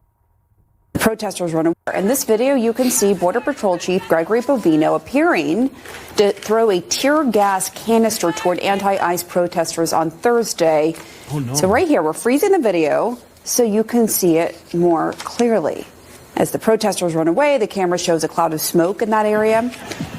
Protesters run away. In this video, you can see Border Patrol Chief Gregory Bovino appearing to throw a tear gas canister toward anti-ICE protesters on Thursday. Oh, no. So right here, we're freezing the video so you can see it more clearly. As the protesters run away, the camera shows a cloud of smoke in that area.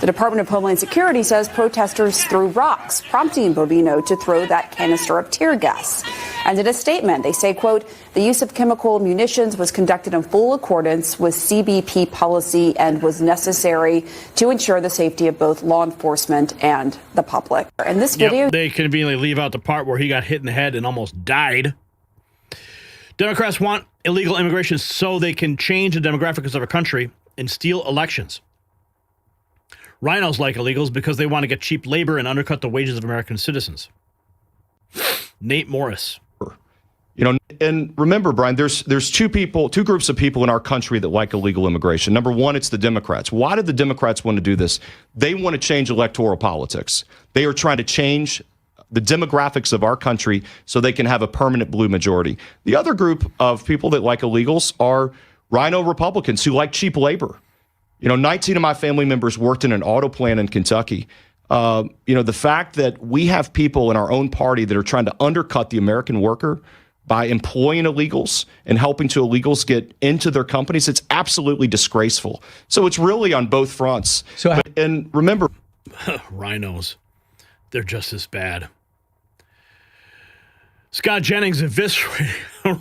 The Department of Homeland Security says protesters threw rocks, prompting Bovino to throw that canister of tear gas. And in a statement, they say, quote, the use of chemical munitions was conducted in full accordance with CBP policy and was necessary to ensure the safety of both law enforcement and the public. In this video, they conveniently leave out the part where he got hit in the head and almost died. Democrats want illegal immigration so they can change the demographics of our country and steal elections. Rhinos like illegals because they want to get cheap labor and undercut the wages of American citizens. Nate Morris. You know, and remember, Brian, there's two groups of people in our country that like illegal immigration. Number one, it's the Democrats. Why do the Democrats want to do this? They want to change electoral politics. They are trying to change the demographics of our country so they can have a permanent blue majority. The other group of people that like illegals are Rhino Republicans who like cheap labor. You know, 19 of my family members worked in an auto plant in Kentucky. You know, the fact that we have people in our own party that are trying to undercut the American worker by employing illegals and helping to illegals get into their companies. It's absolutely disgraceful. So it's really on both fronts. And remember, rhinos, they're just as bad. Scott Jennings eviscerated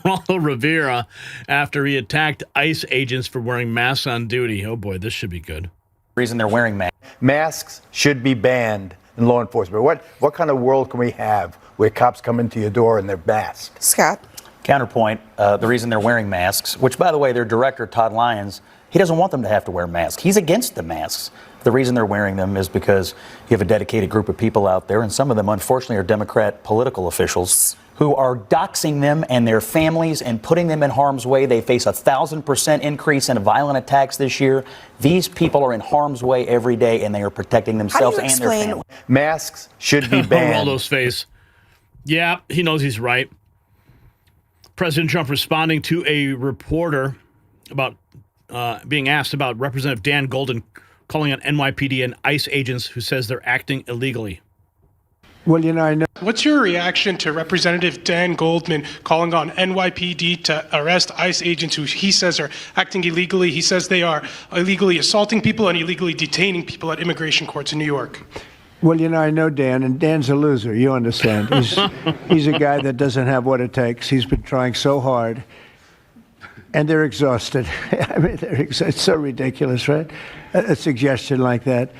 Ronald Rivera after he attacked ICE agents for wearing masks on duty. Oh boy, this should be good. Reason they're wearing masks. Masks should be banned in law enforcement. What kind of world can we have where cops come into your door and they're masked? Scott. Counterpoint, the reason they're wearing masks, which, by the way, their director, Todd Lyons, he doesn't want them to have to wear masks. He's against the masks. The reason they're wearing them is because you have a dedicated group of people out there, and some of them, unfortunately, are Democrat political officials who are doxing them and their families and putting them in harm's way. They face 1,000% increase in violent attacks this year. These people are in harm's way every day, and they are protecting themselves and their families. Masks should be banned. Waldo's face. Yeah, he knows he's right. President Trump responding to a reporter about being asked about Representative Dan Golden calling on NYPD and ICE agents who says they're acting illegally. Well, I know. What's your reaction to Representative Dan Goldman calling on NYPD to arrest ICE agents who he says are acting illegally? He says they are illegally assaulting people and illegally detaining people at immigration courts in New York. Well, I know Dan, and Dan's a loser. You understand. He's a guy that doesn't have what it takes. He's been trying so hard, and they're exhausted. I mean, it's so ridiculous, right? A suggestion like that.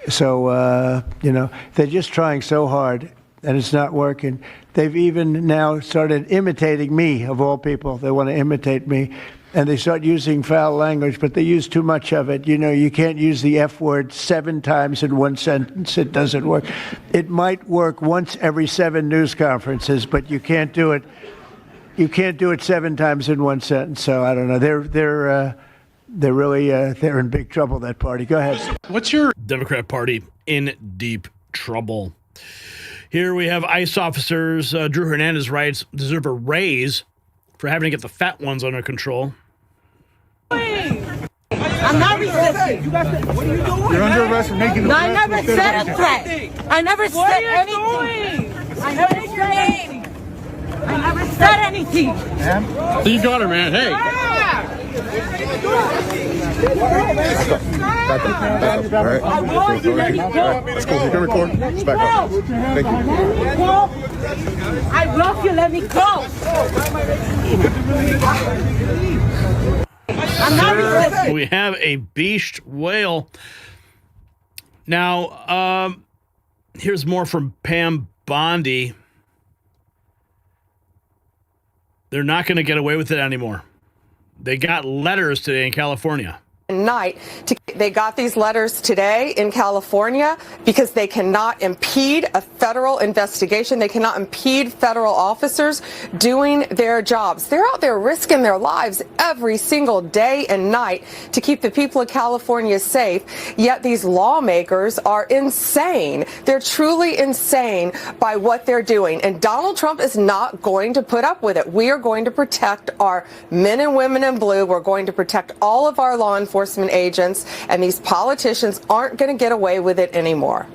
So, they're just trying so hard, and it's not working. They've even now started imitating me, of all people. They want to imitate me, and they start using foul language, but they use too much of it. You can't use the F word 7 times in one sentence. It doesn't work. It might work once every 7 news conferences, but you can't do it. You can't do it 7 times in one sentence. So I don't know. They're really they're in big trouble, that party. Go ahead. What's your Democrat Party in deep trouble? Here we have ICE officers. Drew Hernandez writes, deserve a raise for having to get the fat ones under control. I'm not resisting. What are you doing? You're under arrest for making a threat. I never said a threat. I never said anything. I never said anything. You got her, man. Hey. I will if you let me go. That's cool. You can record. It's back up. Thank you. I will if you let me go. I'm not resisting. We have a beached whale. Now, here's more from Pam Bondi. They're not going to get away with it anymore. They got letters today in California. Night. They got these letters today in California because they cannot impede a federal investigation. They cannot impede federal officers doing their jobs. They're out there risking their lives every single day and night to keep the people of California safe. Yet these lawmakers are insane. They're truly insane by what they're doing. And Donald Trump is not going to put up with it. We are going to protect our men and women in blue. We're going to protect all of our law enforcement agents, and these politicians aren't going to get away with it anymore.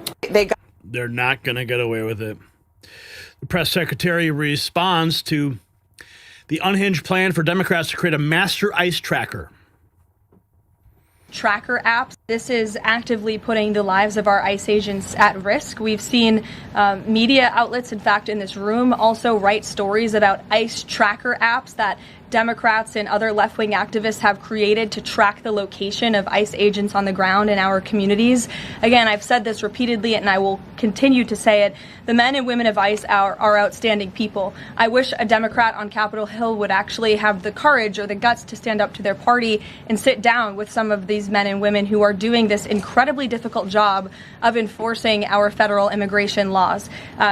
They're not going to get away with it. The press secretary responds to the unhinged plan for Democrats to create a master ICE tracker. Tracker apps. This is actively putting the lives of our ICE agents at risk. We've seen media outlets, in fact, in this room also write stories about ICE tracker apps that Democrats and other left-wing activists have created to track the location of ICE agents on the ground in our communities. Again, I've said this repeatedly, and I will continue to say it. The men and women of ICE are outstanding people. I wish a Democrat on Capitol Hill would actually have the courage or the guts to stand up to their party and sit down with some of these men and women who are doing this incredibly difficult job of enforcing our federal immigration laws.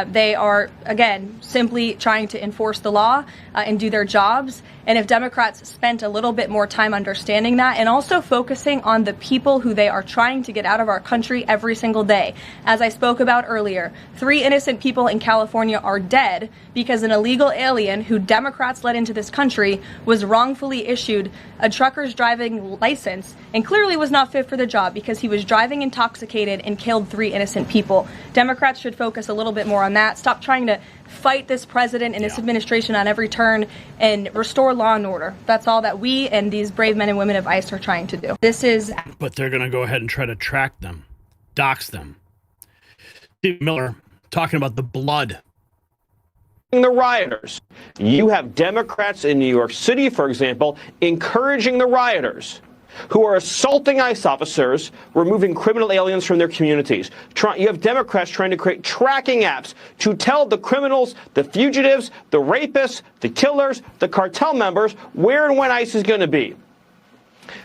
They are, again, simply trying to enforce the law and do their jobs. And if Democrats spent a little bit more time understanding that and also focusing on the people who they are trying to get out of our country every single day. As I spoke about earlier, 3 innocent people in California are dead because an illegal alien who Democrats let into this country was wrongfully issued a trucker's driving license and clearly was not fit for the job because he was driving intoxicated and killed 3 innocent people. Democrats should focus a little bit more on that. Stop trying to fight this president and this administration on every turn and restore law and order. That's all that we and these brave men and women of ICE are trying to do. But they're going to go ahead and try to track them, dox them. Steve Miller talking about the blood. The rioters. You have Democrats in New York City, for example, encouraging the rioters who are assaulting ICE officers, removing criminal aliens from their communities. You have Democrats trying to create tracking apps to tell the criminals, the fugitives, the rapists, the killers, the cartel members where and when ICE is going to be.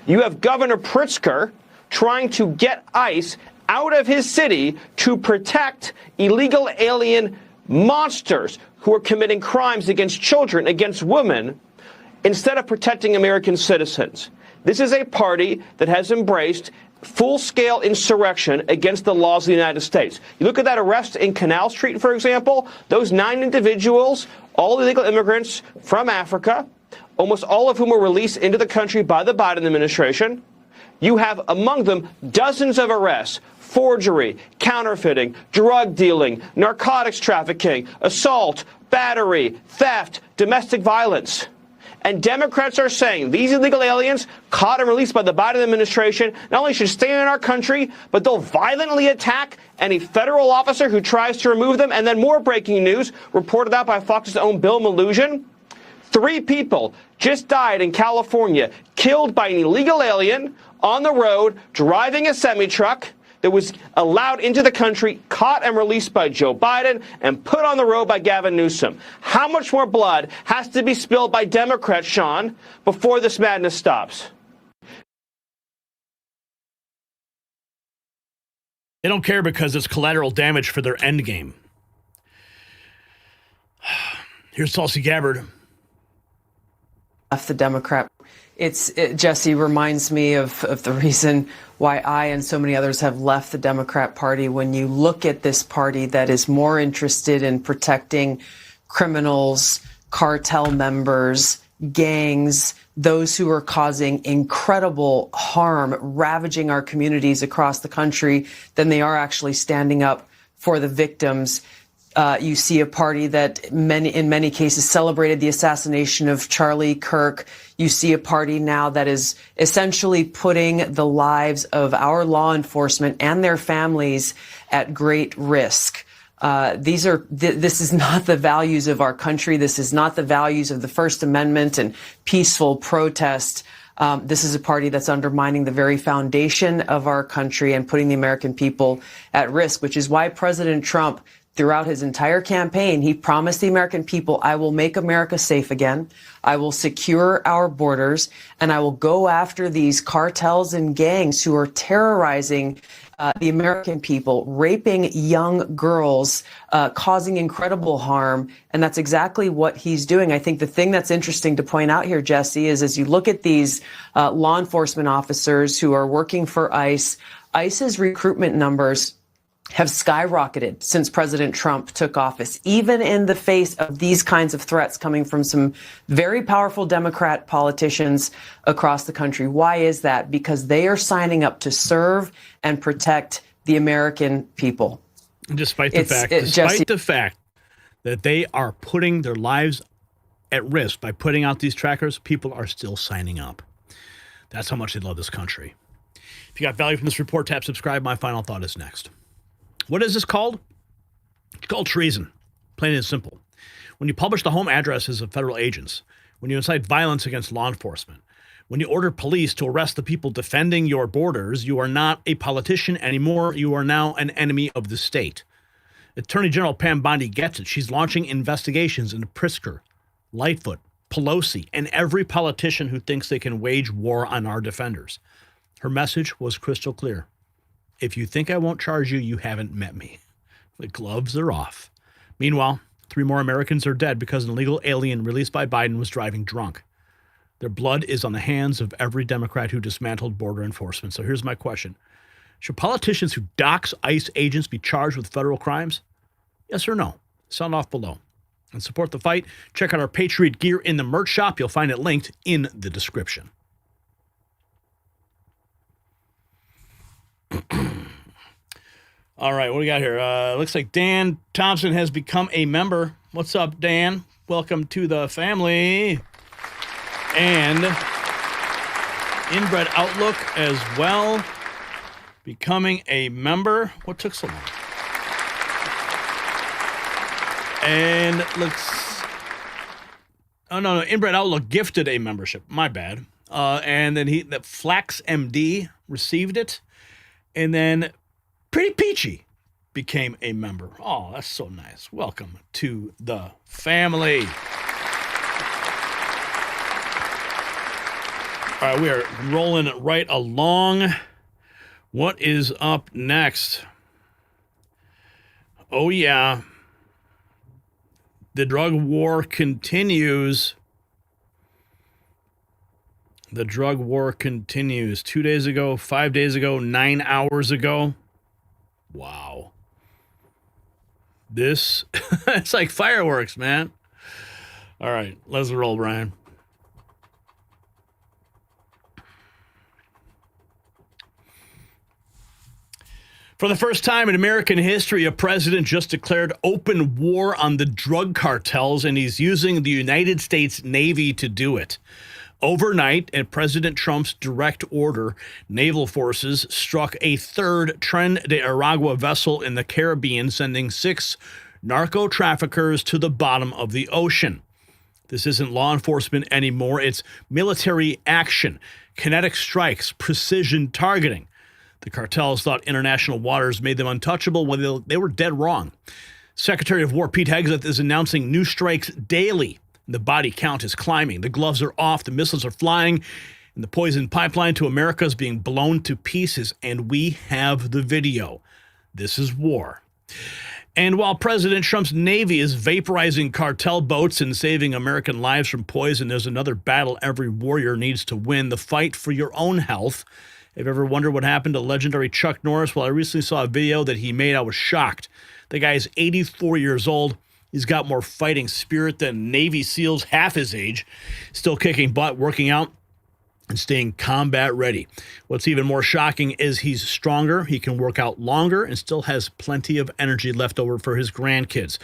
You have Governor Pritzker trying to get ICE out of his city to protect illegal alien monsters who are committing crimes against children, against women, instead of protecting American citizens. This is a party that has embraced full-scale insurrection against the laws of the United States. You look at that arrest in Canal Street, for example, those 9 individuals, all illegal immigrants from Africa, almost all of whom were released into the country by the Biden administration. You have among them dozens of arrests, forgery, counterfeiting, drug dealing, narcotics trafficking, assault, battery, theft, domestic violence. And Democrats are saying these illegal aliens caught and released by the Biden administration not only should stay in our country, but they'll violently attack any federal officer who tries to remove them. And then more breaking news reported out by Fox's own Bill Maloogian. 3 people just died in California, killed by an illegal alien on the road, driving a semi-truck that was allowed into the country, caught and released by Joe Biden, and put on the road by Gavin Newsom. How much more blood has to be spilled by Democrats, Sean, before this madness stops? They don't care because it's collateral damage for their end game. Here's Tulsi Gabbard. The Democrat. Jesse reminds me of the reason why I and so many others have left the Democrat Party. When you look at this party that is more interested in protecting criminals, cartel members, gangs, those who are causing incredible harm, ravaging our communities across the country, than they are actually standing up for the victims. You see a party that in many cases celebrated the assassination of Charlie Kirk. You see a party now that is essentially putting the lives of our law enforcement and their families at great risk. This is not the values of our country. This is not the values of the First Amendment and peaceful protest. This is a party that's undermining the very foundation of our country and putting the American people at risk, which is why President Trump, throughout his entire campaign, he promised the American people, I will make America safe again. I will secure our borders, and I will go after these cartels and gangs who are terrorizing the American people, raping young girls, causing incredible harm. And that's exactly what he's doing. I think the thing that's interesting to point out here, Jesse, is as you look at these law enforcement officers who are working for ICE, ICE's recruitment numbers have skyrocketed since President Trump took office, even in the face of these kinds of threats coming from some very powerful Democrat politicians across the country. Why is that? Because they are signing up to serve and protect the American people. Despite the fact that they are putting their lives at risk by putting out these trackers, people are still signing up. That's how much they love this country. If you got value from this report, tap subscribe. My final thought is next. What is this called? It's called treason, plain and simple. When you publish the home addresses of federal agents, when you incite violence against law enforcement, when you order police to arrest the people defending your borders, you are not a politician anymore. You are now an enemy of the state. Attorney General Pam Bondi gets it. She's launching investigations into Pritzker, Lightfoot, Pelosi, and every politician who thinks they can wage war on our defenders. Her message was crystal clear. If you think I won't charge you, you haven't met me. The gloves are off. Meanwhile, 3 more Americans are dead because an illegal alien released by Biden was driving drunk. Their blood is on the hands of every Democrat who dismantled border enforcement. So here's my question. Should politicians who dox ICE agents be charged with federal crimes? Yes or no? Sound off below. And support the fight. Check out our Patriot gear in the merch shop. You'll find it linked in the description. All right, what do we got here? Looks like Dan Thompson has become a member. What's up, Dan? Welcome to the family. And Inbred Outlook as well, becoming a member. What took so long? And Inbred Outlook gifted a membership. My bad. And then Flax MD received it. And then Pretty Peachy became a member. Oh, that's so nice. Welcome to the family. All right, we are rolling right along. What is up next? Oh, yeah. The drug war continues. The drug war continues. 2 days ago, 5 days ago, 9 hours ago. Wow. This, it's like fireworks, man. All right, let's roll, Brian. For the first time in American history, a president just declared open war on the drug cartels, and he's using the United States Navy to do it. Overnight, at President Trump's direct order, naval forces struck a third Tren de Aragua vessel in the Caribbean, sending 6 narco traffickers to the bottom of the ocean. This isn't law enforcement anymore. It's military action, kinetic strikes, precision targeting. The cartels thought international waters made them untouchable when they were dead wrong. Secretary of War Pete Hegseth is announcing new strikes daily. The body count is climbing. The gloves are off. The missiles are flying. And the poison pipeline to America is being blown to pieces. And we have the video. This is war. And while President Trump's Navy is vaporizing cartel boats and saving American lives from poison, there's another battle every warrior needs to win, the fight for your own health. Have you ever wondered what happened to legendary Chuck Norris? Well, I recently saw a video that he made. I was shocked. The guy is 84 years old. He's got more fighting spirit than Navy SEALs half his age. Still kicking butt, working out, and staying combat ready. What's even more shocking is he's stronger. He can work out longer and still has plenty of energy left over for his grandkids.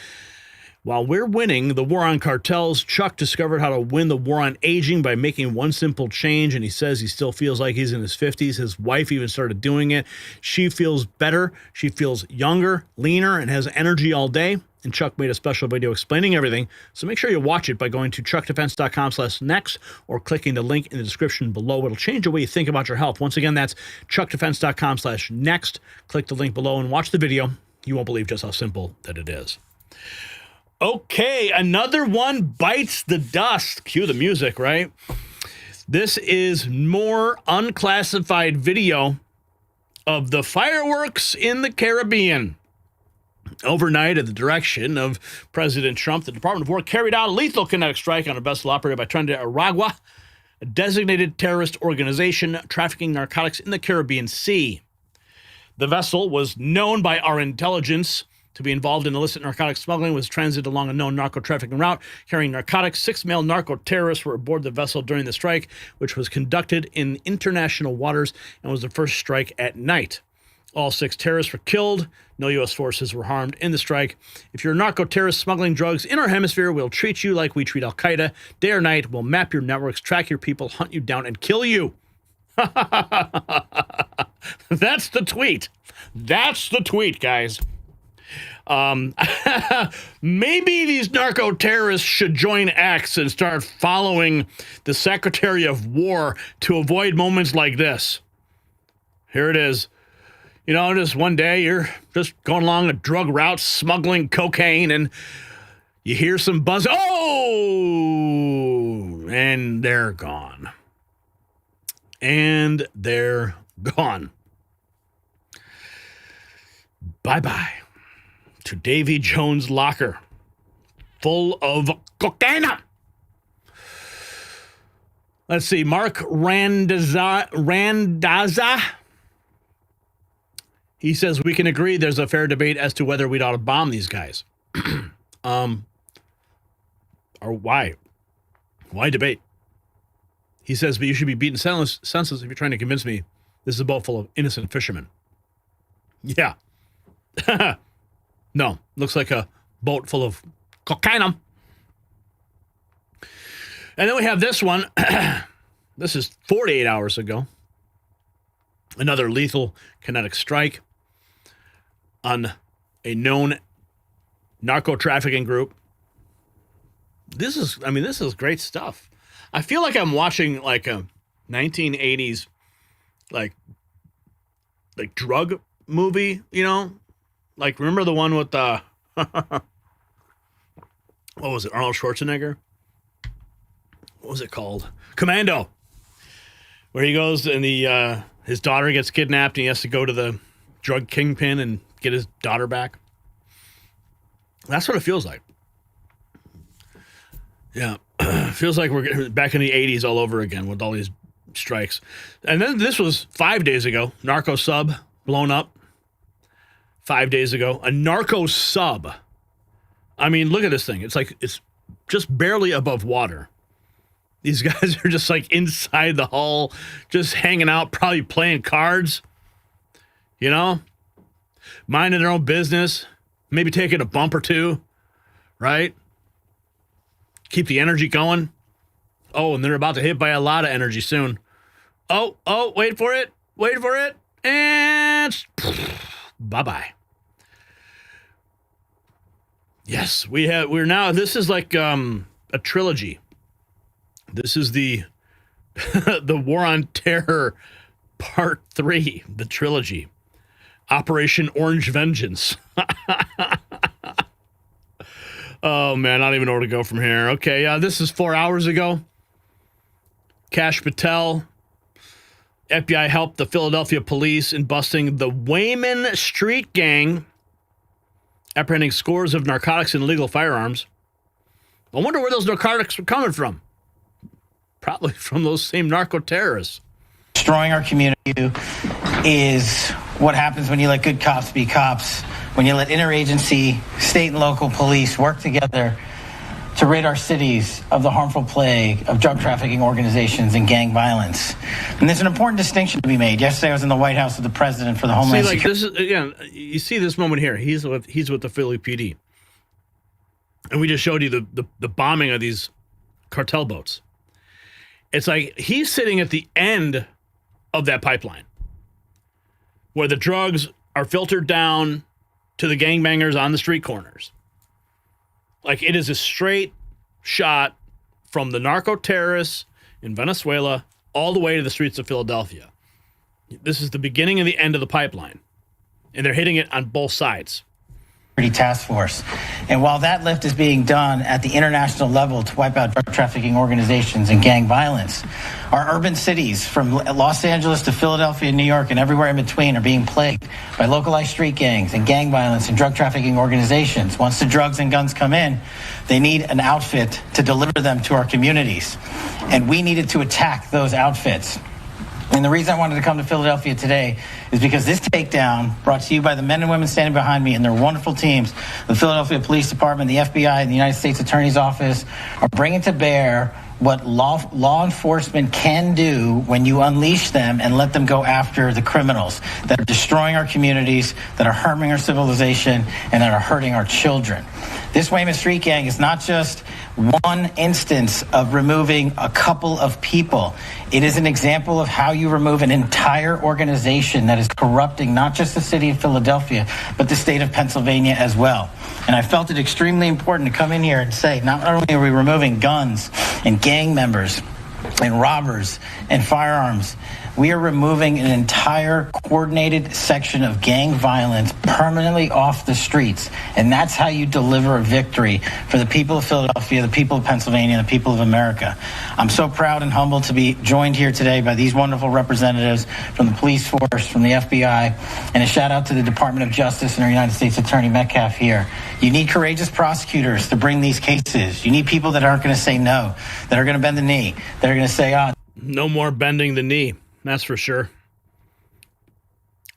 While we're winning the war on cartels, Chuck discovered how to win the war on aging by making one simple change, and he says he still feels like he's in his 50s. His wife even started doing it. She feels better. She feels younger, leaner, and has energy all day. And Chuck made a special video explaining everything, so make sure you watch it by going to chuckdefense.com/next or clicking the link in the description below. It'll change the way you think about your health. Once again, that's chuckdefense.com/next. Click the link below and watch the video. You won't believe just how simple that it is. Okay, another one bites the dust. Cue the music, right? This is more unclassified video of the fireworks in the Caribbean. Overnight, at the direction of President Trump, the Department of War carried out a lethal kinetic strike on a vessel operated by Tren de Aragua, a designated terrorist organization trafficking narcotics in the Caribbean Sea. The vessel was known by our intelligence to be involved in illicit narcotic smuggling, was transited along a known narco-trafficking route, carrying narcotics. 6 male narco-terrorists were aboard the vessel during the strike, which was conducted in international waters and was the first strike at night. All 6 terrorists were killed. No U.S. forces were harmed in the strike. If you're a narco-terrorist smuggling drugs in our hemisphere, we'll treat you like we treat Al-Qaeda. Day or night, we'll map your networks, track your people, hunt you down, and kill you. That's the tweet. That's the tweet, guys. Maybe these narco-terrorists should join X and start following the Secretary of War to avoid moments like this. Here it is. You know, just one day you're just going along a drug route, smuggling cocaine, and you hear some buzz. Oh! And they're gone. And they're gone. Bye-bye to Davy Jones' locker full of cocaine. Let's see. Mark Randazza. He says we can agree there's a fair debate as to whether we'd ought to bomb these guys. Or why? Why debate? He says, but you should be beaten senseless if you're trying to convince me this is a boat full of innocent fishermen. Yeah. No, looks like a boat full of cocaine. And then we have this one. This is 48 hours ago. Another lethal kinetic strike on a known narco-trafficking group. This is great stuff. I feel like I'm watching like a 1980s like drug movie, you know? Like, remember the one with what was it, Arnold Schwarzenegger? What was it called? Commando. Where he goes and his daughter gets kidnapped and he has to go to the drug kingpin and get his daughter back. That's what it feels like. Yeah. Feels like we're back in the 80s all over again with all these strikes. And then this was 5 days ago. Narco sub blown up 5 days ago. A narco sub. I mean, look at this thing. It's like it's just barely above water. These guys are just like inside the hull, just hanging out, probably playing cards, you know, minding their own business, maybe taking a bump or two, right? Keep the energy going. Oh, and they're about to hit by a lot of energy soon. Oh, wait for it. And bye-bye. Yes, this is like a trilogy. This is the the War on Terror Part 3, the trilogy. Operation Orange Vengeance. Oh, man, I don't even know where to go from here. Okay, this is 4 hours ago. Kash Patel. FBI helped the Philadelphia police in busting the Wayman Street Gang, apprehending scores of narcotics and illegal firearms. I wonder where those narcotics were coming from. Probably from those same narco-terrorists. Destroying our community is what happens when you let good cops be cops, when you let interagency, state and local police work together to rid our cities of the harmful plague of drug trafficking organizations and gang violence. And there's an important distinction to be made. Yesterday I was in the White House with the president for the Homeland Security. This is, again, you see this moment here. He's with the Philly PD. And we just showed you the bombing of these cartel boats. It's like he's sitting at the end of that pipeline where the drugs are filtered down to the gangbangers on the street corners. Like, it is a straight shot from the narco terrorists in Venezuela all the way to the streets of Philadelphia. This is the beginning and the end of the pipeline, and they're hitting it on both sides. Task Force. And while that lift is being done at the international level to wipe out drug trafficking organizations and gang violence, our urban cities from Los Angeles to Philadelphia and New York and everywhere in between are being plagued by localized street gangs and gang violence and drug trafficking organizations. Once the drugs and guns come in, they need an outfit to deliver them to our communities. And we needed to attack those outfits. And the reason I wanted to come to Philadelphia today is because this takedown, brought to you by the men and women standing behind me and their wonderful teams, the Philadelphia Police Department, the FBI, and the United States Attorney's Office, are bringing to bear what law enforcement can do when you unleash them and let them go after the criminals that are destroying our communities, that are harming our civilization, and that are hurting our children. This Wayman Street Gang is not just one instance of removing a couple of people. It is an example of how you remove an entire organization that is corrupting not just the city of Philadelphia, but the state of Pennsylvania as well. And I felt it extremely important to come in here and say, not only are we removing guns and gang members and robbers and firearms, we are removing an entire coordinated section of gang violence permanently off the streets. And that's how you deliver a victory for the people of Philadelphia, the people of Pennsylvania, and the people of America. I'm so proud and humbled to be joined here today by these wonderful representatives from the police force, from the FBI, and a shout out to the Department of Justice and our United States Attorney Metcalf here. You need courageous prosecutors to bring these cases. You need people that aren't going to say no, that are going to bend the knee, that are going to say, No more bending the knee, that's for sure.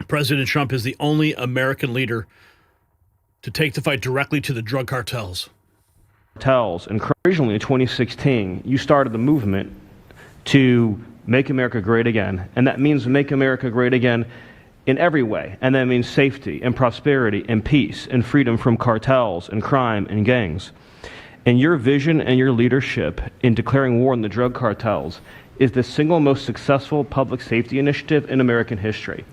President Trump is the only American leader to take the fight directly to the drug cartels. And originally in 2016, you started the movement to make America great again. And that means make America great again in every way. And that means safety and prosperity and peace and freedom from cartels and crime and gangs. And your vision and your leadership in declaring war on the drug cartels is the single most successful public safety initiative in American history.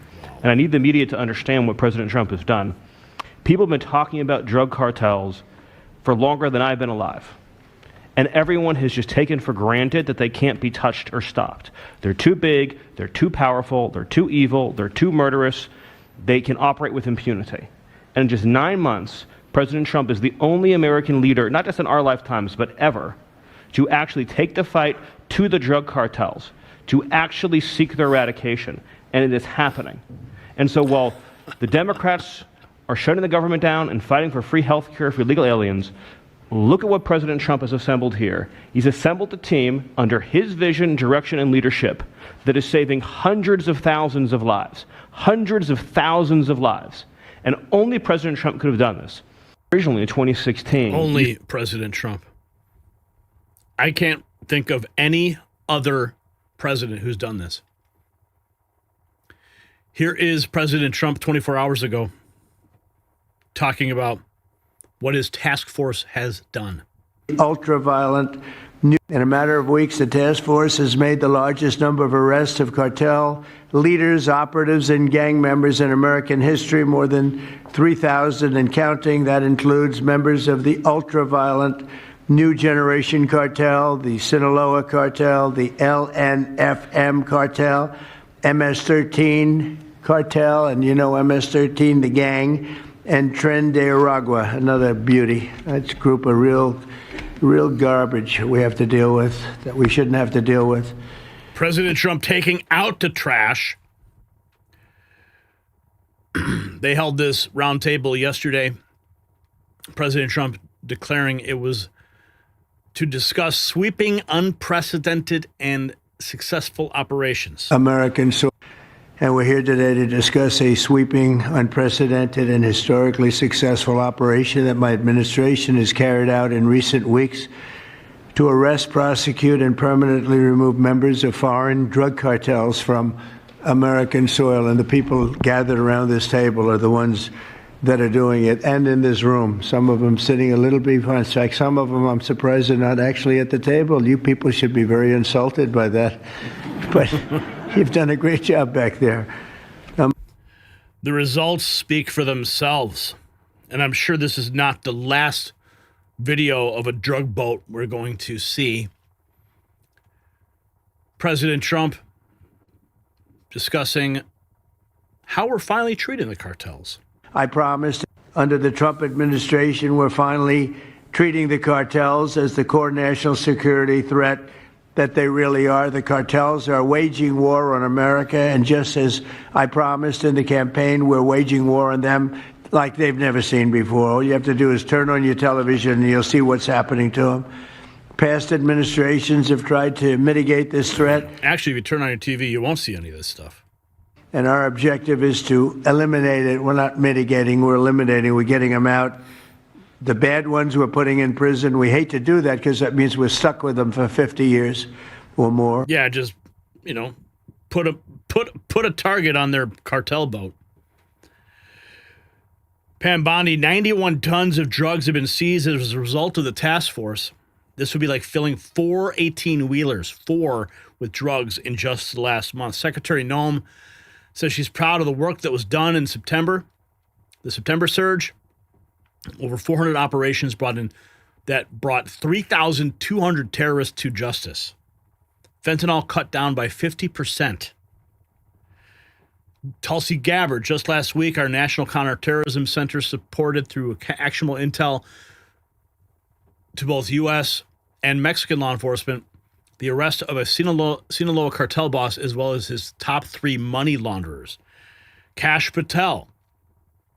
And I need the media to understand what President Trump has done. People have been talking about drug cartels for longer than I've been alive. And everyone has just taken for granted that they can't be touched or stopped. They're too big, they're too powerful, they're too evil, they're too murderous. They can operate with impunity. And in just 9 months, President Trump is the only American leader, not just in our lifetimes, but ever, to actually take the fight to the drug cartels, to actually seek their eradication. And it is happening. And so while the Democrats are shutting the government down and fighting for free health care for illegal aliens, look at what President Trump has assembled here. He's assembled a team under his vision, direction, and leadership that is saving hundreds of thousands of lives. Hundreds of thousands of lives. And only President Trump could have done this. Originally in 2016. Only President Trump. I can't think of any other president who's done this. Here is President Trump 24 hours ago talking about what his task force has done. Ultra-violent. In a matter of weeks, the task force has made the largest number of arrests of cartel leaders, operatives, and gang members in American history, more than 3,000 and counting. That includes members of the ultra-violent New Generation Cartel, the Sinaloa Cartel, the LNFM Cartel, MS-13 Cartel, and you know MS-13, the gang, and Tren de Aragua, another beauty. That's a group of real garbage we have to deal with, that we shouldn't have to deal with. President Trump taking out the trash. They held this roundtable yesterday. President Trump declaring it was to discuss sweeping, unprecedented, and successful operations. American soil. And we're here today to discuss a sweeping, unprecedented, and historically successful operation that my administration has carried out in recent weeks to arrest, prosecute, and permanently remove members of foreign drug cartels from American soil. And the people gathered around this table are the ones that are doing it, and in this room. Some of them sitting a little behind. In fact, some of them, I'm surprised, are not actually at the table. You people should be very insulted by that. But you've done a great job back there. The results speak for themselves. And I'm sure this is not the last video of a drug boat we're going to see. President Trump discussing how we're finally treating the cartels. I promised under the Trump administration, we're finally treating the cartels as the core national security threat that they really are. The cartels are waging war on America, and just as I promised in the campaign, we're waging war on them like they've never seen before. All you have to do is turn on your television and you'll see what's happening to them. Past administrations have tried to mitigate this threat. Actually, if you turn on your TV, you won't see any of this stuff. And our objective is to eliminate it. We're not mitigating, we're eliminating. We're getting them out. The bad ones we're putting in prison. We hate to do that because that means we're stuck with them for 50 years or more. Yeah, just, put a target on their cartel boat. Pam Bondi, 91 tons of drugs have been seized as a result of the task force. This would be like filling 4 18-wheelers, 4 with drugs in just the last month. Secretary Noem says she's proud of the work that was done in September, the September surge. Over 400 operations brought 3,200 terrorists to justice. Fentanyl cut down by 50%. Tulsi Gabbard, just last week, our National Counterterrorism Center supported through actionable intel to both U.S. and Mexican law enforcement the arrest of a Sinaloa cartel boss as well as his top 3 money launderers. Kash Patel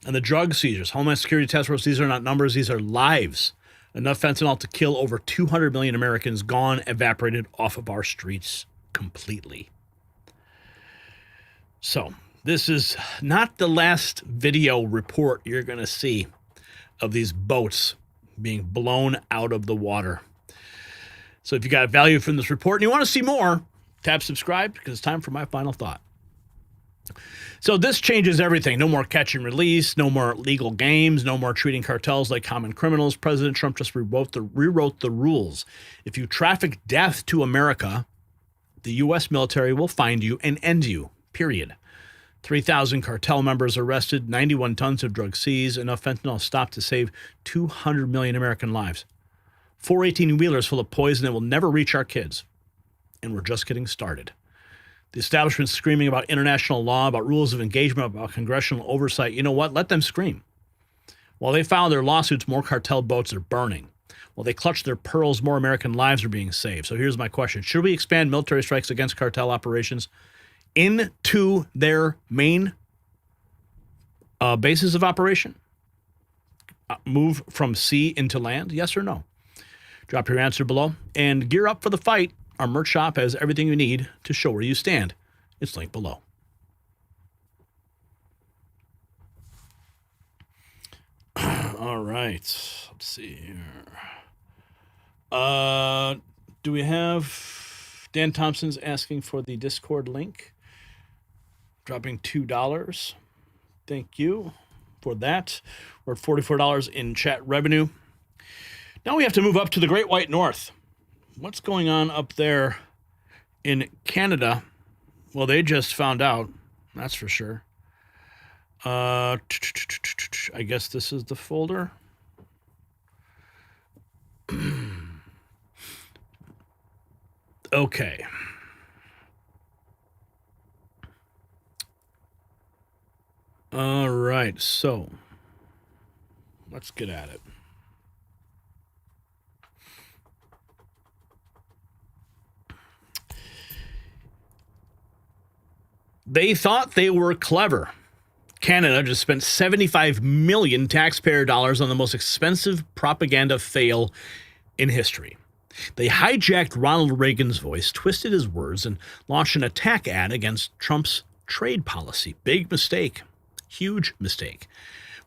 and the drug seizures. Homeland Security Task Force, these are not numbers, these are lives. Enough fentanyl to kill over 200 million Americans, gone, evaporated off of our streets. completely. So this is not the last video report you're going to see of these boats being blown out of the water. So if you got value from this report and you want to see more, tap subscribe because it's time for my final thought. So this changes everything. No more catch and release, no more legal games, no more treating cartels like common criminals. President Trump just rewrote the rules. If you traffic death to America, the U.S. military will find you and end you, period. 3,000 cartel members arrested, 91 tons of drugs seized, enough fentanyl stopped to save 200 million American lives. 4 18-wheelers full of poison that will never reach our kids. And we're just getting started. The establishment's screaming about international law, about rules of engagement, about congressional oversight. You know what? Let them scream. While they file their lawsuits, more cartel boats are burning. While they clutch their pearls, more American lives are being saved. So here's my question. Should we expand military strikes against cartel operations into their main bases of operation? Move from sea into land? Yes or no? Drop your answer below and gear up for the fight. Our merch shop has everything you need to show where you stand. It's linked below. All right. Let's see here. Do we have Dan Thompson's asking for the Discord link? Dropping $2. Thank you for that. We're at $44 in chat revenue. Now we have to move up to the Great White North. What's going on up there in Canada? Well, they just found out, that's for sure. I guess this is the folder. Okay. All right, so let's get at it. They thought they were clever. Canada just spent $75 million taxpayer dollars on the most expensive propaganda fail in history. They hijacked Ronald Reagan's voice, twisted his words, and launched an attack ad against Trump's trade policy. Big mistake. Huge mistake.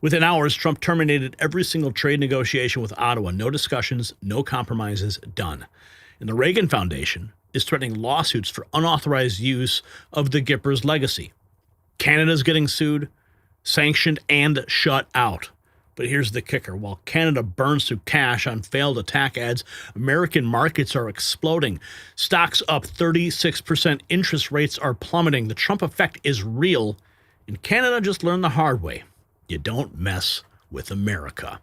Within hours, Trump terminated every single trade negotiation with Ottawa. No discussions, no compromises, done. And the Reagan Foundation is threatening lawsuits for unauthorized use of the Gippers legacy. Canada's getting sued, sanctioned, and shut out. But here's the kicker. While Canada burns through cash on failed attack ads, American markets are exploding. Stocks up 36%. Interest rates are plummeting. The Trump effect is real. And Canada just learned the hard way. You don't mess with America.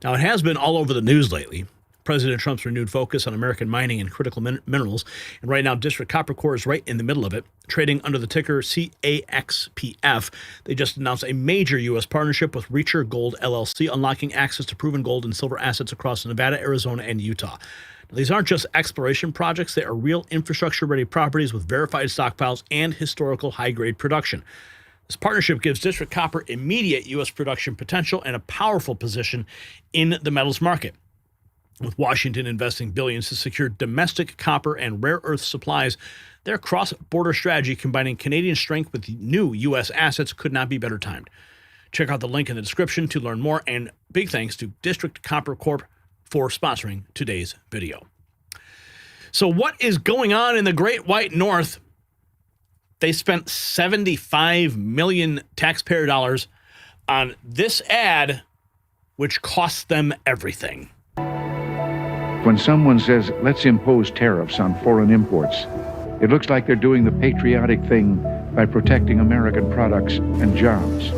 Now, it has been all over the news lately. President Trump's renewed focus on American mining and critical minerals. And right now, District Copper Corp is right in the middle of it, trading under the ticker CAXPF. They just announced a major U.S. partnership with Reacher Gold LLC, unlocking access to proven gold and silver assets across Nevada, Arizona, and Utah. Now, these aren't just exploration projects. They are real infrastructure-ready properties with verified stockpiles and historical high-grade production. This partnership gives District Copper immediate U.S. production potential and a powerful position in the metals market. With Washington investing billions to secure domestic copper and rare earth supplies, their cross-border strategy combining Canadian strength with new U.S. assets could not be better timed. Check out the link in the description to learn more, and big thanks to District Copper Corp for sponsoring today's video. So what is going on in the Great White North? They spent $75 million taxpayer dollars on this ad, which cost them everything. When someone says, let's impose tariffs on foreign imports, it looks like they're doing the patriotic thing by protecting American products and jobs.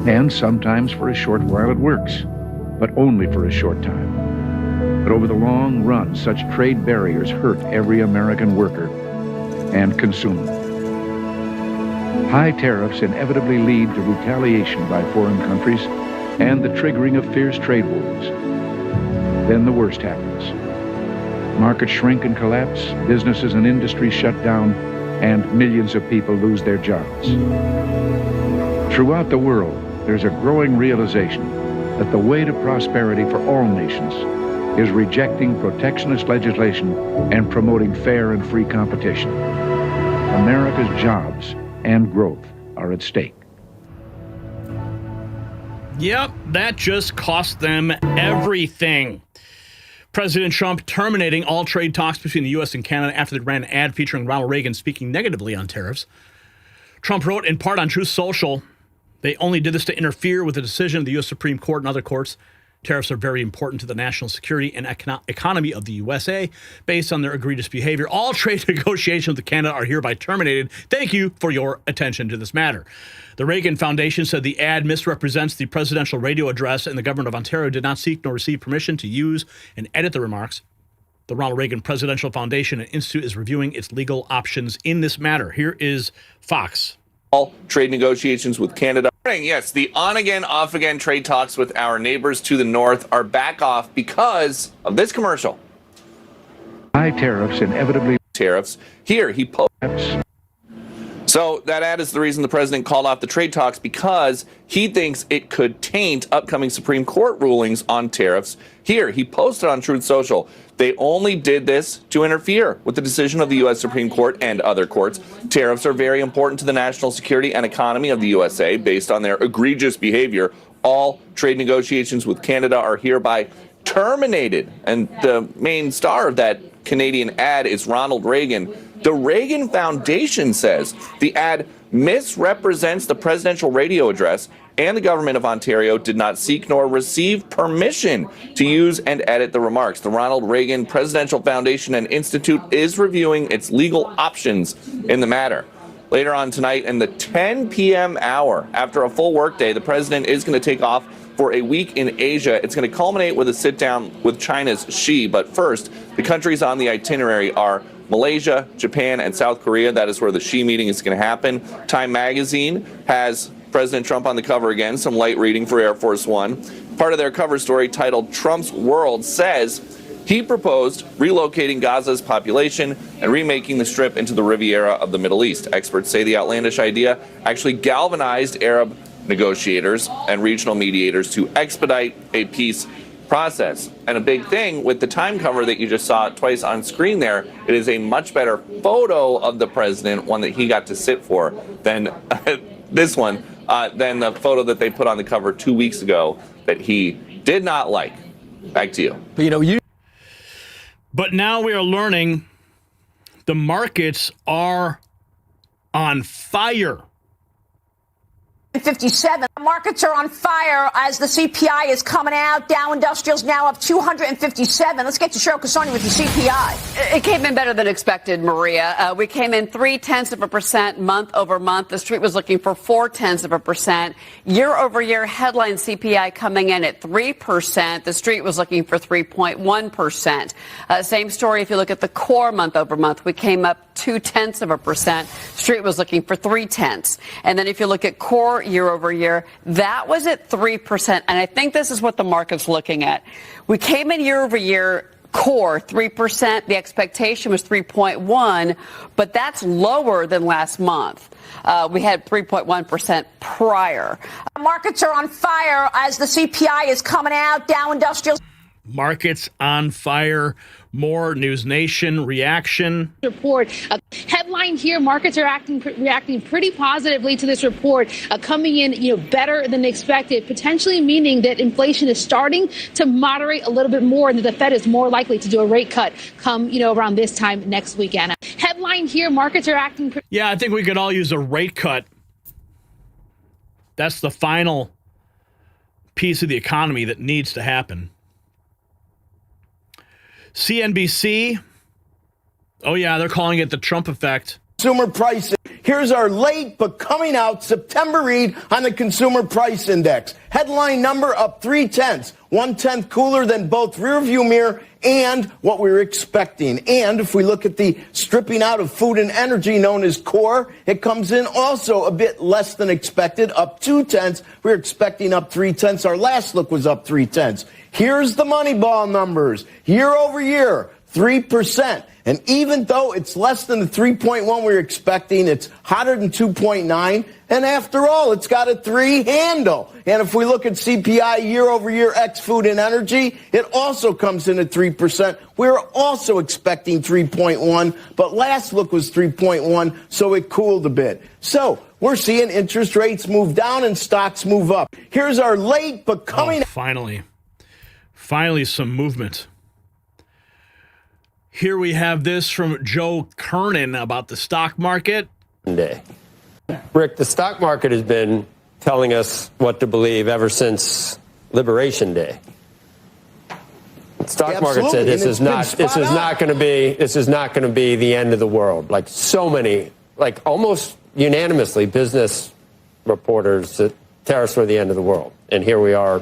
And sometimes for a short while it works, but only for a short time. But over the long run, such trade barriers hurt every American worker and consumer. High tariffs inevitably lead to retaliation by foreign countries and the triggering of fierce trade wars. Then the worst happens. Markets shrink and collapse, businesses and industries shut down, and millions of people lose their jobs. Throughout the world, there's a growing realization that the way to prosperity for all nations is rejecting protectionist legislation and promoting fair and free competition. America's jobs and growth are at stake. Yep, that just cost them everything. President Trump terminating all trade talks between the U.S. and Canada after they ran an ad featuring Ronald Reagan speaking negatively on tariffs. Trump wrote in part on Truth Social, they only did this to interfere with the decision of the U.S. Supreme Court and other courts. Tariffs are very important to the national security and economy of the USA. Based on their egregious behavior, all trade negotiations with Canada are hereby terminated. Thank you for your attention to this matter. The Reagan Foundation said the ad misrepresents the presidential radio address, and the government of Ontario did not seek nor receive permission to use and edit the remarks. The Ronald Reagan Presidential Foundation and Institute is reviewing its legal options in this matter. Here is Fox. All trade negotiations with Canada. Yes, the on-again, off-again trade talks with our neighbors to the north are back off because of this commercial. High tariffs inevitably... Tariffs. Here, he posts. So that ad is the reason the president called off the trade talks, because he thinks it could taint upcoming Supreme Court rulings on tariffs. Here, he posted on Truth Social, they only did this to interfere with the decision of the U.S. Supreme Court and other courts. Tariffs are very important to the national security and economy of the USA based on their egregious behavior. All trade negotiations with Canada are hereby terminated. And the main star of that Canadian ad is Ronald Reagan. The Reagan Foundation says the ad misrepresents the presidential radio address, and the government of Ontario did not seek nor receive permission to use and edit the remarks. The Ronald Reagan Presidential Foundation and Institute is reviewing its legal options in the matter. Later on tonight, in the 10 p.m. hour, after a full workday, the president is going to take off for a week in Asia. It's going to culminate with a sit-down with China's Xi. But first, the countries on the itinerary are Malaysia, Japan, and South Korea. That is where the Xi meeting is going to happen. Time magazine has President Trump on the cover again, some light reading for Air Force One. Part of their cover story, titled Trump's World, says he proposed relocating Gaza's population and remaking the Strip into the Riviera of the Middle East. Experts say the outlandish idea actually galvanized Arab negotiators and regional mediators to expedite a peace process. And a big thing with the Time cover that you just saw twice on screen there, it is a much better photo of the president, one that he got to sit for, than this one, than the photo that they put on the cover 2 weeks ago that he did not like. Back to you. But now we are learning the markets are on fire. 57. The markets are on fire as the CPI is coming out. Dow Industrials now up 257. Let's get to Cheryl Casoni with the CPI. It came in better than expected, Maria. We came in 0.3% month over month. The street was looking for 0.4%. Year over year headline CPI coming in at 3%. The street was looking for 3.1%. Same story if you look at the core month over month. We came up 0.2%. Street was looking for 0.3. And then if you look at core year over year, that was at 3%. And I think this is what the market's looking at. We came in year over year core 3%. The expectation was 3.1, but that's lower than last month. We had 3.1% prior. Markets are on fire as the CPI is coming out. Dow Industrials. Markets on fire. More News Nation reaction. Report. Headline here, markets are reacting pretty positively to this report, coming in, better than expected, potentially meaning that inflation is starting to moderate a little bit more and that the Fed is more likely to do a rate cut come, around this time next week, Anna. Headline here, markets are acting. Yeah, I think we could all use a rate cut. That's the final piece of the economy that needs to happen. CNBC, oh yeah, they're calling it the Trump effect. Consumer price. Here's our late but coming out September read on the Consumer Price Index. Headline number up 0.3, 1/10 cooler than both rearview mirror and what we were expecting. And if we look at the stripping out of food and energy known as core, it comes in also a bit less than expected, up 0.2. We were expecting up 0.3. Our last look was up 0.3. Here's the Moneyball numbers. Year over year, 3%. And even though it's less than the 3.1 we were expecting, it's hotter than 2.9. And after all, it's got a 3 handle. And if we look at CPI year over year ex food and energy, it also comes in at 3%. We were also expecting 3.1, but last look was 3.1, so it cooled a bit. So we're seeing interest rates move down and stocks move up. Here's our late but coming. Finally some movement. Here we have this from Joe Kernan about the stock market. Day. Rick, the stock market has been telling us what to believe ever since Liberation Day. The stock market said this is not going to be the end of the world. Like so many, like almost unanimously, business reporters that tariffs were the end of the world. And here we are,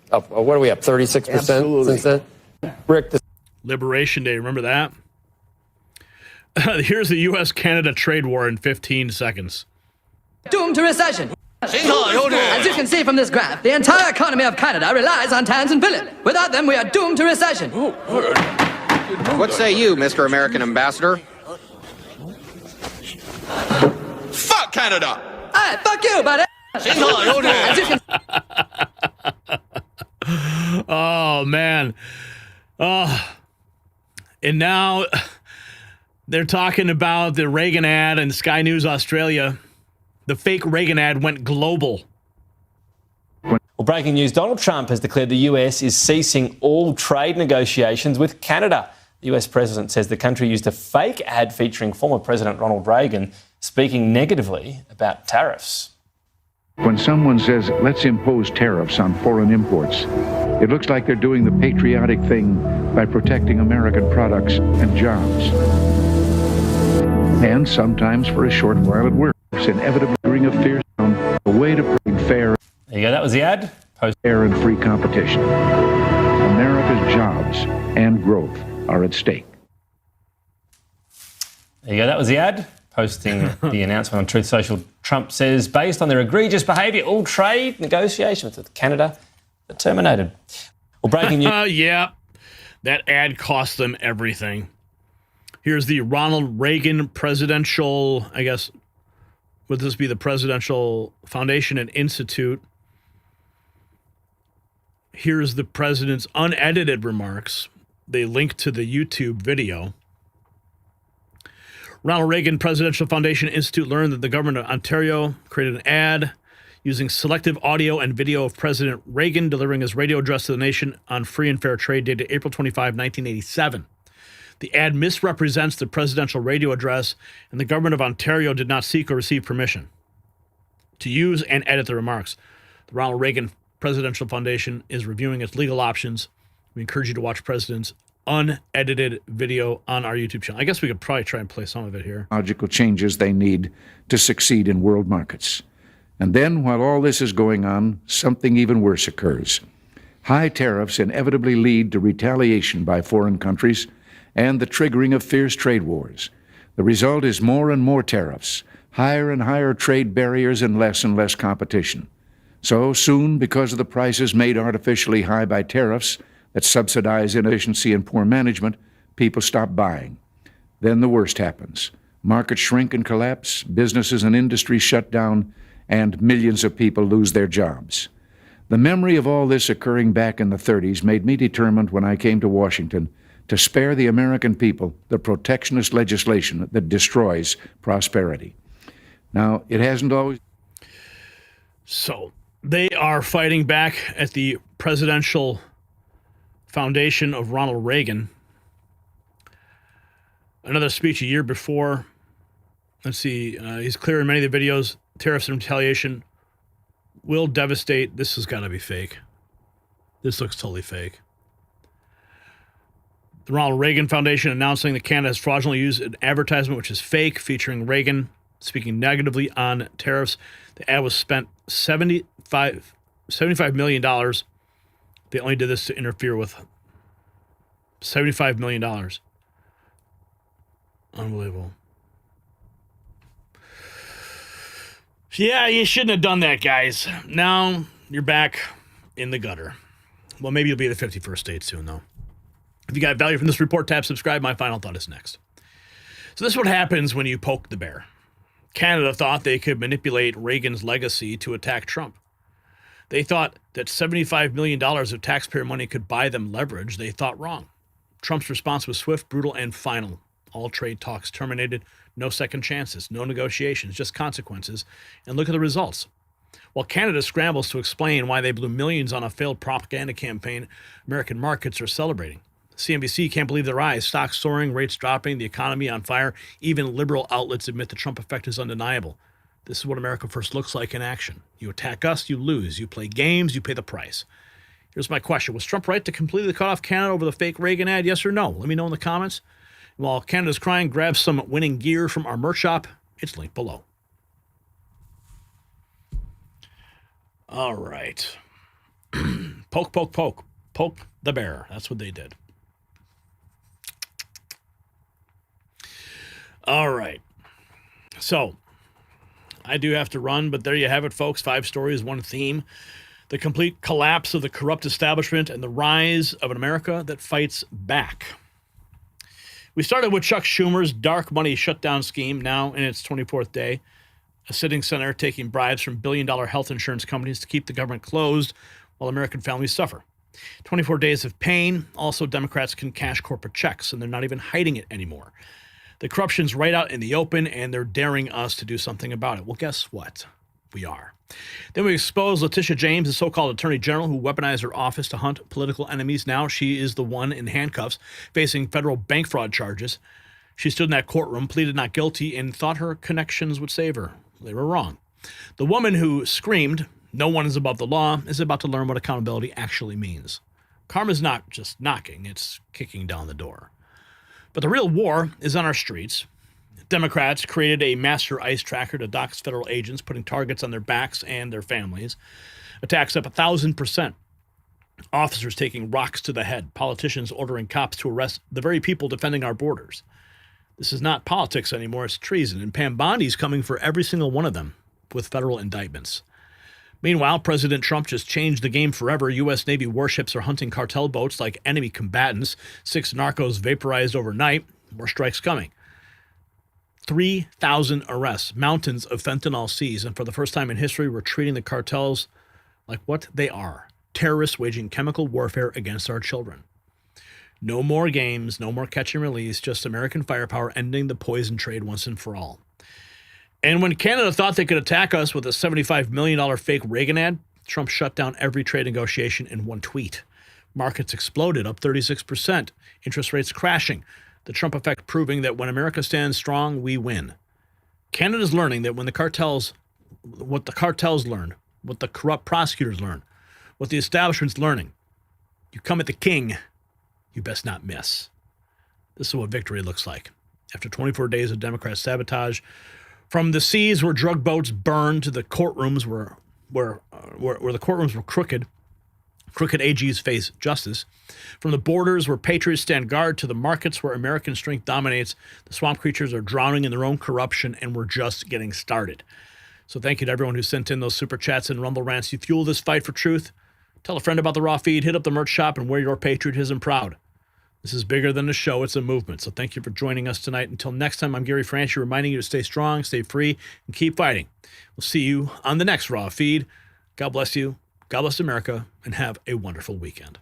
up, what are we up, 36% since then? Rick, Liberation Day, remember that? Here's the U.S.-Canada trade war in 15 seconds. Doomed to recession. As you can see from this graph, the entire economy of Canada relies on tans and billet. Without them, we are doomed to recession. What say you, Mr. American Ambassador? Fuck Canada! Hey, fuck you, buddy! As you can... Oh, man. And now they're talking about the Reagan ad and Sky News Australia. The fake Reagan ad went global. Well, breaking news, Donald Trump has declared the US is ceasing all trade negotiations with Canada. The US president says the country used a fake ad featuring former President Ronald Reagan speaking negatively about tariffs. When someone says, let's impose tariffs on foreign imports, it looks like they're doing the patriotic thing by protecting American products and jobs. And sometimes for a short while it works, inevitably bring a fierce down, a way to bring fair. There you go, that was the ad. Fair and free competition. America's jobs and growth are at stake. There you go, that was the ad. Posting the announcement on Truth Social, Trump says, based on their egregious behaviour, all trade negotiations with Canada are terminated. Well, breaking news. Yeah, that ad cost them everything. Here's the Ronald Reagan Presidential, I guess, would this be the Presidential Foundation and Institute? Here's the president's unedited remarks. They link to the YouTube video. Ronald Reagan Presidential Foundation Institute learned that the government of Ontario created an ad using selective audio and video of President Reagan delivering his radio address to the nation on free and fair trade dated April 25, 1987. The ad misrepresents the presidential radio address, and the government of Ontario did not seek or receive permission to use and edit the remarks. The Ronald Reagan Presidential Foundation is reviewing its legal options. We encourage you to watch President's unedited video on our YouTube channel. I guess we could probably try and play some of it here. Logical changes they need to succeed in world markets. And then, while all this is going on, something even worse occurs. High tariffs inevitably lead to retaliation by foreign countries and the triggering of fierce trade wars. The result is more and more tariffs, higher and higher trade barriers, and less competition. So soon, because of the prices made artificially high by tariffs that subsidize inefficiency and poor management, people stop buying. Then the worst happens. Markets shrink and collapse, businesses and industries shut down, and millions of people lose their jobs. The memory of all this occurring back in the 30s made me determined when I came to Washington to spare the American people the protectionist legislation that destroys prosperity. Now, it hasn't always... So, they are fighting back at the Presidential Foundation of Ronald Reagan. Another speech a year before. Let's see. He's clear in many of the videos. Tariffs and retaliation will devastate. This has got to be fake. This looks totally fake. The Ronald Reagan Foundation announcing that Canada has fraudulently used an advertisement which is fake, featuring Reagan speaking negatively on tariffs. The ad was spent $75 million. They only did this to interfere with $75 million. Unbelievable. Yeah, you shouldn't have done that, guys. Now you're back in the gutter. Well, maybe you'll be the 51st state soon, though. If you got value from this report, tap subscribe. My final thought is next. So this is what happens when you poke the bear. Canada thought they could manipulate Reagan's legacy to attack Trump. They thought that $75 million of taxpayer money could buy them leverage. They thought wrong. Trump's response was swift, brutal, and final. All trade talks terminated. No second chances, no negotiations, just consequences. And look at the results. While Canada scrambles to explain why they blew millions on a failed propaganda campaign, American markets are celebrating. CNBC can't believe their eyes. Stocks soaring, rates dropping, the economy on fire. Even liberal outlets admit the Trump effect is undeniable. This is what America First looks like in action. You attack us, you lose. You play games, you pay the price. Here's my question. Was Trump right to completely cut off Canada over the fake Reagan ad? Yes or no? Let me know in the comments. While Canada's crying, grab some winning gear from our merch shop. It's linked below. All right. Poke, poke, poke. Poke the bear. That's what they did. All right. So, I do have to run, but there you have it, folks. 5 stories, 1 theme. The complete collapse of the corrupt establishment and the rise of an America that fights back. We started with Chuck Schumer's dark money shutdown scheme, now in its 24th day. A sitting senator taking bribes from billion-dollar health insurance companies to keep the government closed while American families suffer. 24 days of pain. Also, Democrats can cash corporate checks, and they're not even hiding it anymore. The corruption's right out in the open, and they're daring us to do something about it. Well, guess what? We are. Then we expose Letitia James, the so-called attorney general who weaponized her office to hunt political enemies. Now she is the one in handcuffs facing federal bank fraud charges. She stood in that courtroom, pleaded not guilty, and thought her connections would save her. They were wrong. The woman who screamed, "No one is above the law," is about to learn what accountability actually means. Karma's not just knocking, it's kicking down the door. But the real war is on our streets. Democrats created a master ICE tracker to dox federal agents, putting targets on their backs and their families. Attacks up 1,000%. Officers taking rocks to the head. Politicians ordering cops to arrest the very people defending our borders. This is not politics anymore, it's treason. And Pam Bondi is coming for every single one of them with federal indictments. Meanwhile, President Trump just changed the game forever. U.S. Navy warships are hunting cartel boats like enemy combatants. 6 narcos vaporized overnight. More strikes coming. 3,000 arrests. Mountains of fentanyl seized. And for the first time in history, we're treating the cartels like what they are. Terrorists waging chemical warfare against our children. No more games, no more catch and release, just American firepower ending the poison trade once and for all. And when Canada thought they could attack us with a $75 million fake Reagan ad, Trump shut down every trade negotiation in one tweet. Markets exploded, up 36%. Interest rates crashing. The Trump effect proving that when America stands strong, we win. Canada's learning that when what the cartels learn, what the corrupt prosecutors learn, what the establishment's learning, you come at the king, you best not miss. This is what victory looks like. After 24 days of Democrat sabotage, from the seas where drug boats burned to the courtrooms where the courtrooms were crooked AGs face justice. From the borders where patriots stand guard to the markets where American strength dominates, the swamp creatures are drowning in their own corruption, and we're just getting started. So thank you to everyone who sent in those super chats and rumble rants. You fuel this fight for truth. Tell a friend about the Raw Feed, hit up the merch shop, and wear your patriotism proud. This is bigger than a show, it's a movement. So thank you for joining us tonight. Until next time, I'm Gary Franchi, reminding you to stay strong, stay free, and keep fighting. We'll see you on the next Raw Feed. God bless you, God bless America, and have a wonderful weekend.